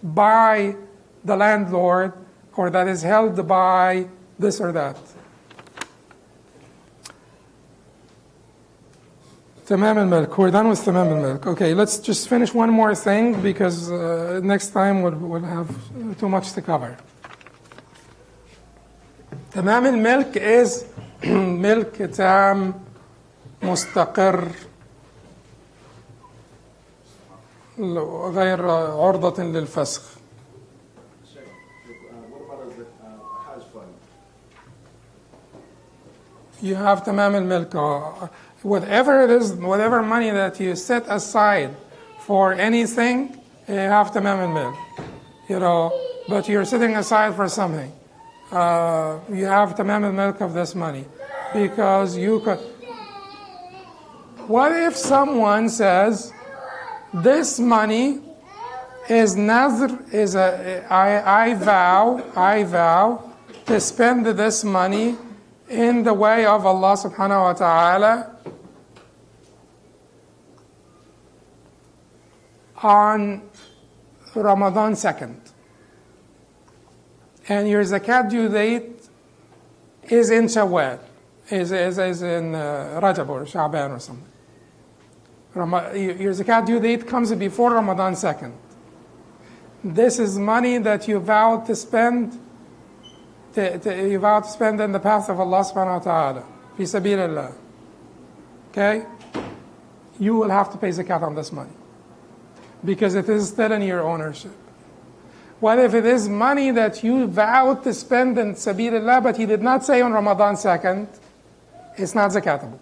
by the landlord or that is held by this or that. Tamam al-milk. We're done with tamam al-milk. Okay, let's just finish one more thing because next time we'll have too much to cover. Tamam al-milk is milk tam مستقر غير عرضة للفسخ. What about the Hajj fund? You have tamam al-milk. Whatever it is, whatever money that you set aside for anything, you have tamam al-milk. But you're setting aside for something. You have tamam al-milk of this money because you could. What if someone says, this money is nazr, I vow to spend this money in the way of Allah subhanahu wa ta'ala on Ramadan 2nd. And your zakat due date is in Shawwal, is in Rajab or Sha'ban or something. Your zakat due date comes before Ramadan 2nd. This is money that you vowed to spend you vowed to spend in the path of Allah subhanahu wa ta'ala, fi sabilillah. Okay? You will have to pay zakat on this money because it is still in your ownership. What if it is money that you vowed to spend in sabilillah, but you did not say on Ramadan 2nd? It's not zakatable.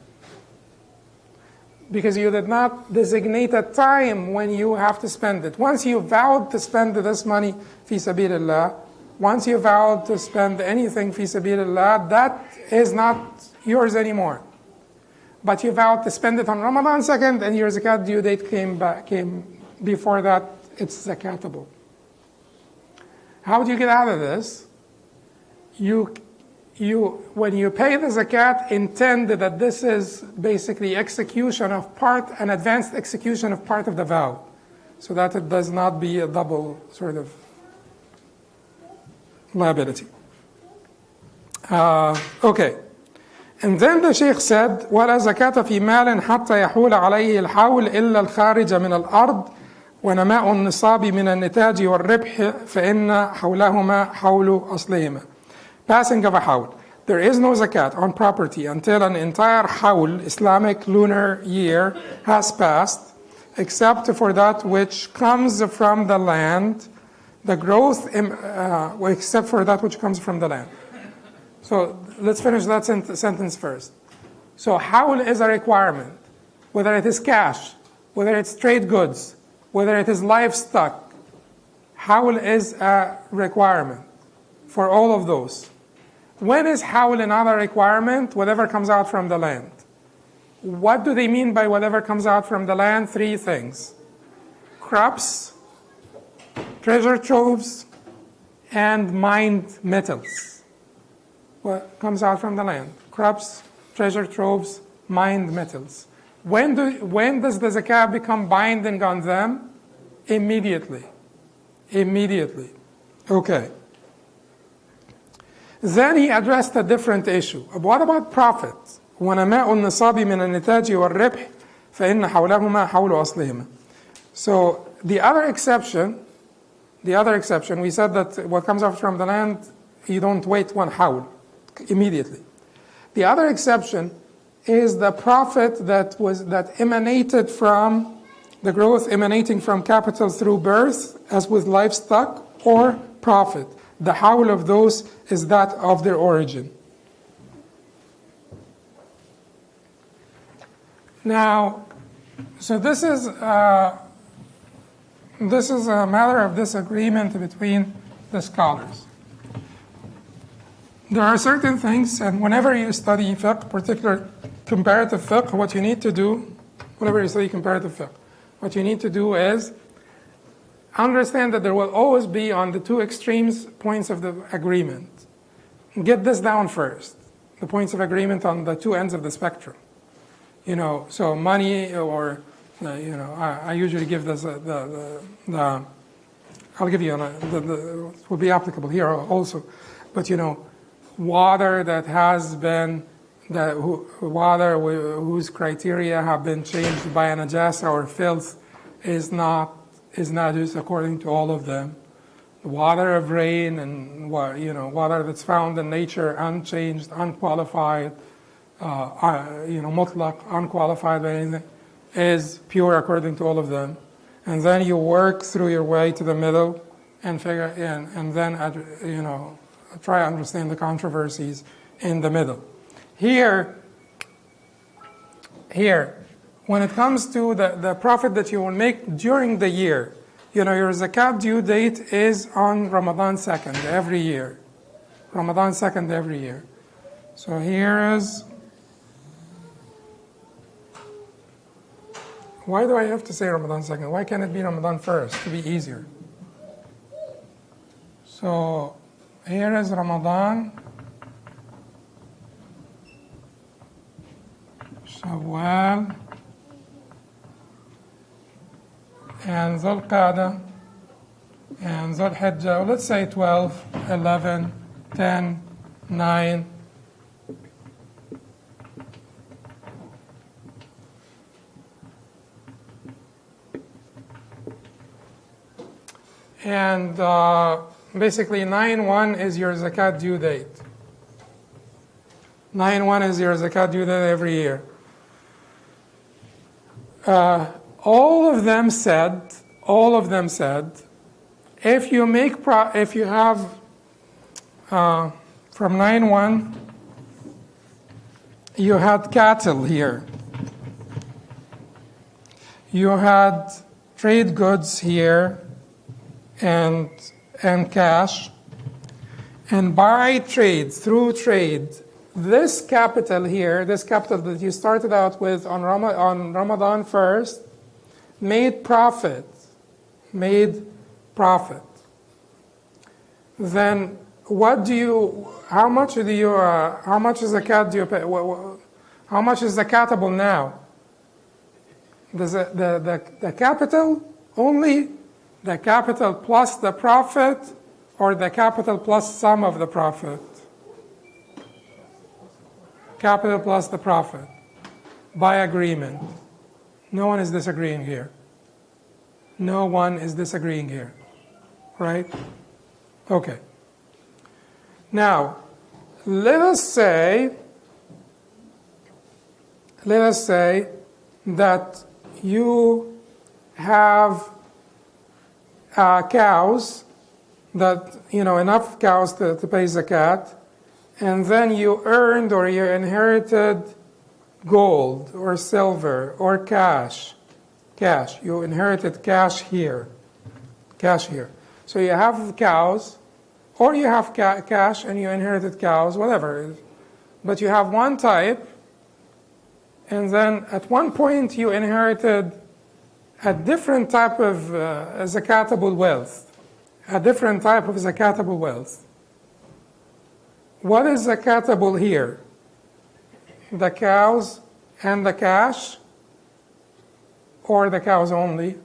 Because you did not designate a time when you have to spend it. Once you vowed to spend this money fi sabilillah, once you vowed to spend anything fi sabilillah, that is not yours anymore. but you vowed to spend it on Ramadan 2nd, and your zakat due date came before that, it's zakatable. How do you get out of this? When you pay the zakat, intend that this is basically execution of part, an advanced execution of part of the vow, so that it does not be a double sort of liability. Okay. And then the Sheikh said, وَلَا زَكَاةَ فِي مَالٍ حَتَّى يَحُولَ عَلَيْهِ الْحَوْلِ إِلَّا الْخَارِجَ مِنَ الْأَرْضِ ونماء النصاب من النتاج والربح فإن حولهما حول أصلهما. Passing of a hawl. There is no zakat on property until an entire hawl, Islamic lunar year, has passed, except for that which comes from the land, the growth, except for that which comes from the land. So let's finish that sentence first. So hawl is a requirement, whether it is cash, whether it's trade goods, whether it is livestock. Hawl is a requirement for all of those. When is hawl another requirement? Whatever comes out from the land. What do they mean by whatever comes out from the land? Three things: crops, treasure troves, and mined metals. What comes out from the land? Crops, treasure troves, mined metals. When does the zakat become binding on them? Immediately. Immediately. Okay. Then he addressed a different issue. What about profit? وَنَمَاءُ النِّصَابِ مِنَ النِّتَاجِ وَالرِّبْحِ فَإِنَّ حَوْلَهُمَا حَوْلُ أَصْلِهِمَا. So the other exception, we said that what comes out from the land, you don't wait one hawl immediately. The other exception is the profit that emanated from the growth emanating from capital through birth, as with livestock, or profit. The hawl of those is that of their origin. Now, so this is a matter of disagreement between the scholars. There are certain things, and whenever you study fiqh, particularly comparative fiqh, what you need to do, whenever you study comparative fiqh, what you need to do is understand that there will always be on the two extremes points of the agreement. Get this down first, the points of agreement on the two ends of the spectrum. So money, or I usually give this I'll give you it will be applicable here also, but water that has been water whose criteria have been changed by a najasa or filth is najis according to all of them. The water of rain and water that's found in nature unchanged, unqualified, mutlaq, unqualified by anything, is pure according to all of them. And then you work through your way to the middle and figure in, and then try to understand the controversies in the middle. Here, when it comes to the profit that you will make during the year, your zakat due date is on Ramadan 2nd every year. Ramadan 2nd every year. So here is, why do I have to say Ramadan 2nd? Why can't it be Ramadan 1st to be easier? So here is Ramadan, Shawwal, and Dhul Qa'dah, and Dhul Hijjah. Let's say 12, 11, 10, 9. And basically 9/1 is your zakat due date. 9/1 is your zakat due date every year. All of them said, if you have from 9/1, you had cattle here, you had trade goods here, and cash, and by trade, through trade, this capital here, this capital that you started out with on Ramadan first, made profit. Then how much zakat do you pay? How much is zakatable now? The capital, only the capital plus the profit, or the capital plus some of the profit? Capital plus the profit, by agreement. No one is disagreeing here. No one is disagreeing here, right? Okay. Now, let us say that you have cows, enough cows to pay zakat, and then you earned or you inherited gold or silver or cash. You inherited cash here. So you have cows, or you have cash and you inherited cows, whatever. But you have one type, and then at one point you inherited a different type of zakatable wealth. What is zakatable here? The cows and the cash, or the cows only?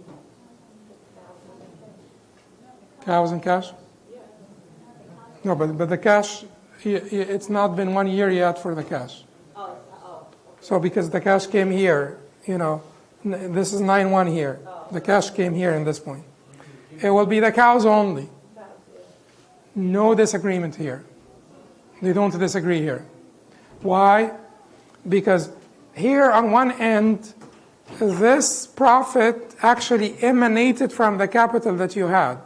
Cows and cash? No, but the cash, it's not been 1 year yet for the cash. So because the cash came here, this is 9-1 here. The cash came here in this point. It will be the cows only. No disagreement here. They don't disagree here. Why? Because here on one end, this profit actually emanated from the capital that you had.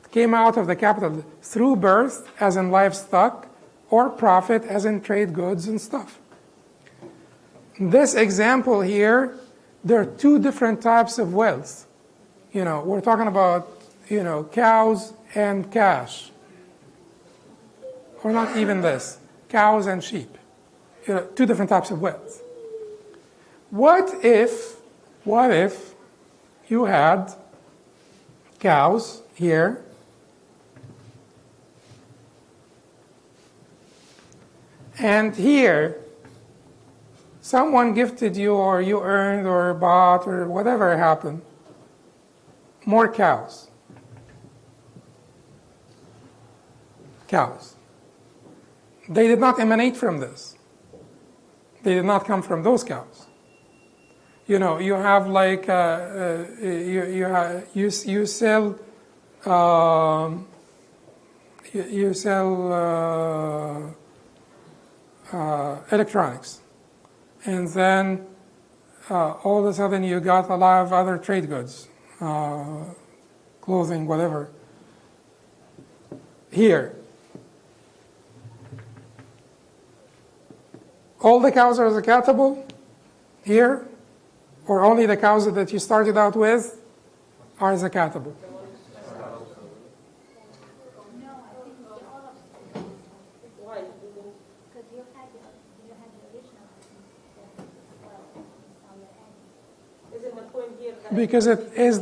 It came out of the capital through birth, as in livestock, or profit, as in trade goods and stuff. This example here, there are two different types of wealth. We're talking about, cows and cash. Or not even this, cows and sheep. Two different types of wealth. What if you had cows here, and here someone gifted you, or you earned or bought or whatever happened, more cows. They did not emanate from this. They did not come from those cows. You have like you sell electronics, and then all of a sudden you got a lot of other trade goods, clothing, whatever. Here, all the cows are zakatable here, or only the cows that you started out with are zakatable? No, I think all of them. Why? Because you had the original, well, on your end. Isn't the point here that Because it is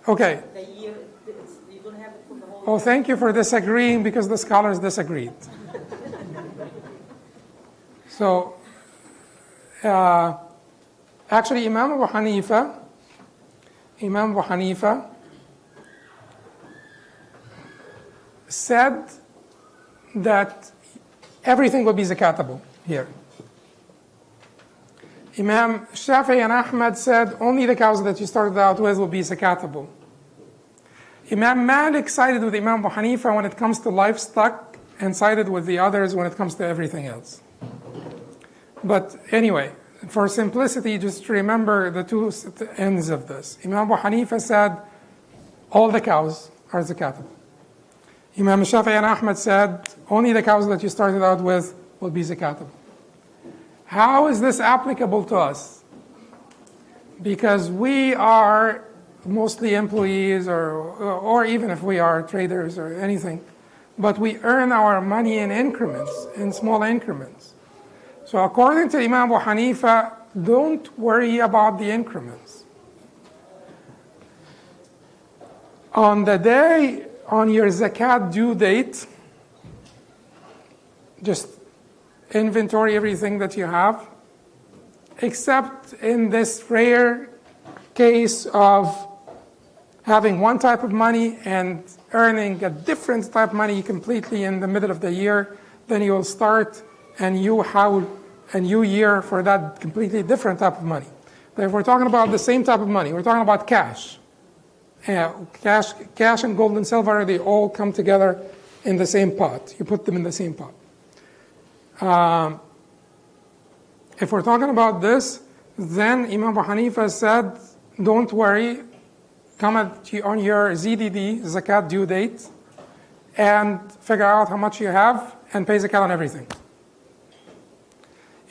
okay. the year, you don't have it for the whole Oh, thank you for disagreeing, because the scholars disagreed. So, actually, Imam Abu Hanifa said that everything will be zakatable here. Imam Shafi'i and Ahmad said only the cows that you started out with will be zakatable. Imam Malik sided with Imam Abu Hanifa when it comes to livestock, and sided with the others when it comes to everything else. But anyway, for simplicity, just remember the two ends of this. Imam Abu Hanifa said all the cows are zakatable. Imam Shafi'i and Ahmad said only the cows that you started out with will be zakatable. How is this applicable to us? Because we are mostly employees, or even if we are traders or anything, but we earn our money in increments, in small increments. So according to Imam Abu Hanifa, don't worry about the increments. On the day on your zakat due date, just inventory everything that you have, except in this rare case of having one type of money and earning a different type of money completely in the middle of the year. Then you will start a new year for that completely different type of money. But if we're talking about the same type of money, we're talking about cash. Cash and gold and silver, they all come together in the same pot. You put them in the same pot. If we're talking about this, then Imam Abu Hanifa said, don't worry, come on your ZDD, zakat due date, and figure out how much you have and pay zakat on everything.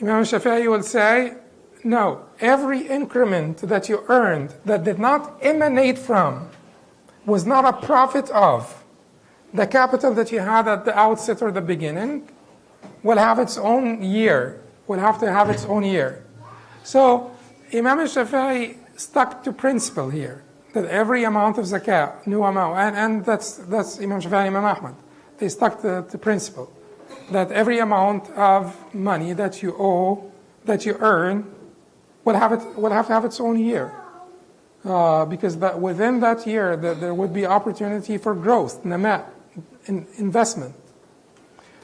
Imam Shafi'i will say, no, every increment that you earned that did not emanate from, was not a profit of, the capital that you had at the outset or the beginning, will have its own year, will have to have its own year. So Imam Shafi'i stuck to principle here, that every amount of zakat, new amount, and that's Imam Shafi'i and Imam Ahmad. They stuck to principle that every amount of money that you owe, that you earn, will have to have its own year, because within that year there would be opportunity for growth, nama, investment.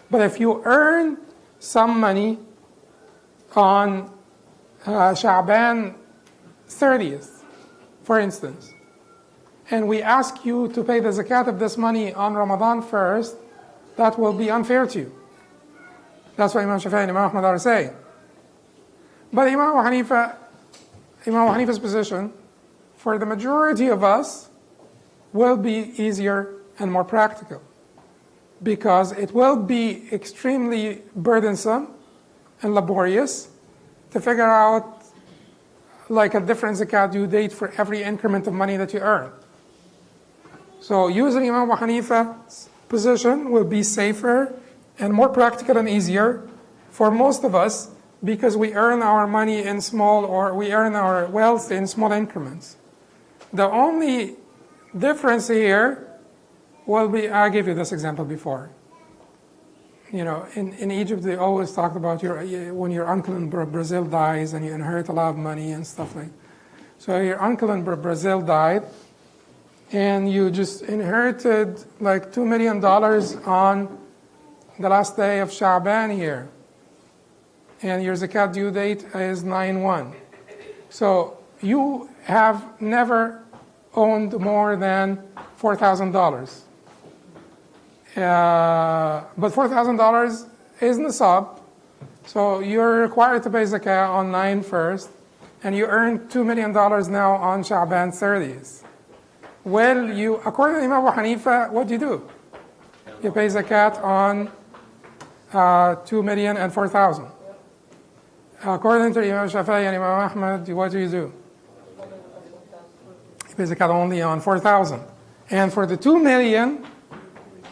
But if you earn some money on Sha'ban 30th, for instance, and we ask you to pay the zakat of this money on Ramadan 1st, that will be unfair to you. That's what Imam Shafi'i and Imam Ahmad are saying. But Imam Hanifa's position, for the majority of us, will be easier and more practical, because it will be extremely burdensome and laborious to figure out like a different zakat due date for every increment of money that you earn. So using Imam Abu Hanifa's position will be safer and more practical and easier for most of us, because we earn our money in small, or we earn our wealth in small increments. The only difference here will be, I gave you this example before. You know, in Egypt they always talked about when your uncle in Brazil dies and you inherit a lot of money and stuff like. So your uncle in Brazil died, and you just inherited like $2 million on the last day of Sha'ban here, and your zakat due date is 9/1. So you have never owned more than $4,000. But $4,000 is nisab, so you're required to pay zakah on 9/1, and you earn $2 million now on Sha'ban 30th. Well, according to Imam Abu Hanifa, what do? You pay zakat on 2 million and 4,000. According to Imam Shafi'i and Imam Ahmad, what do? You pay zakat only on 4,000. And for the 2 million,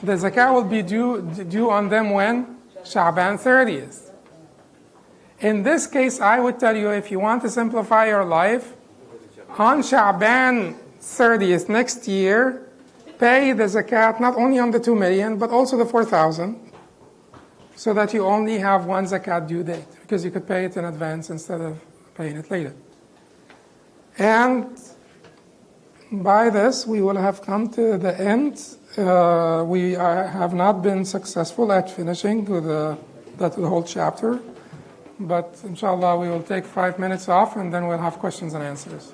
the zakat will be due on them when? Sha'ban 30th. In this case, I would tell you, if you want to simplify your life, on Sha'ban 30th next year, pay the zakat not only on the 2 million, but also the 4,000, so that you only have one zakat due date, because you could pay it in advance instead of paying it later. And by this, we will have come to the end. We have not been successful at finishing the whole chapter, but inshallah we will take 5 minutes off, and then we'll have questions and answers.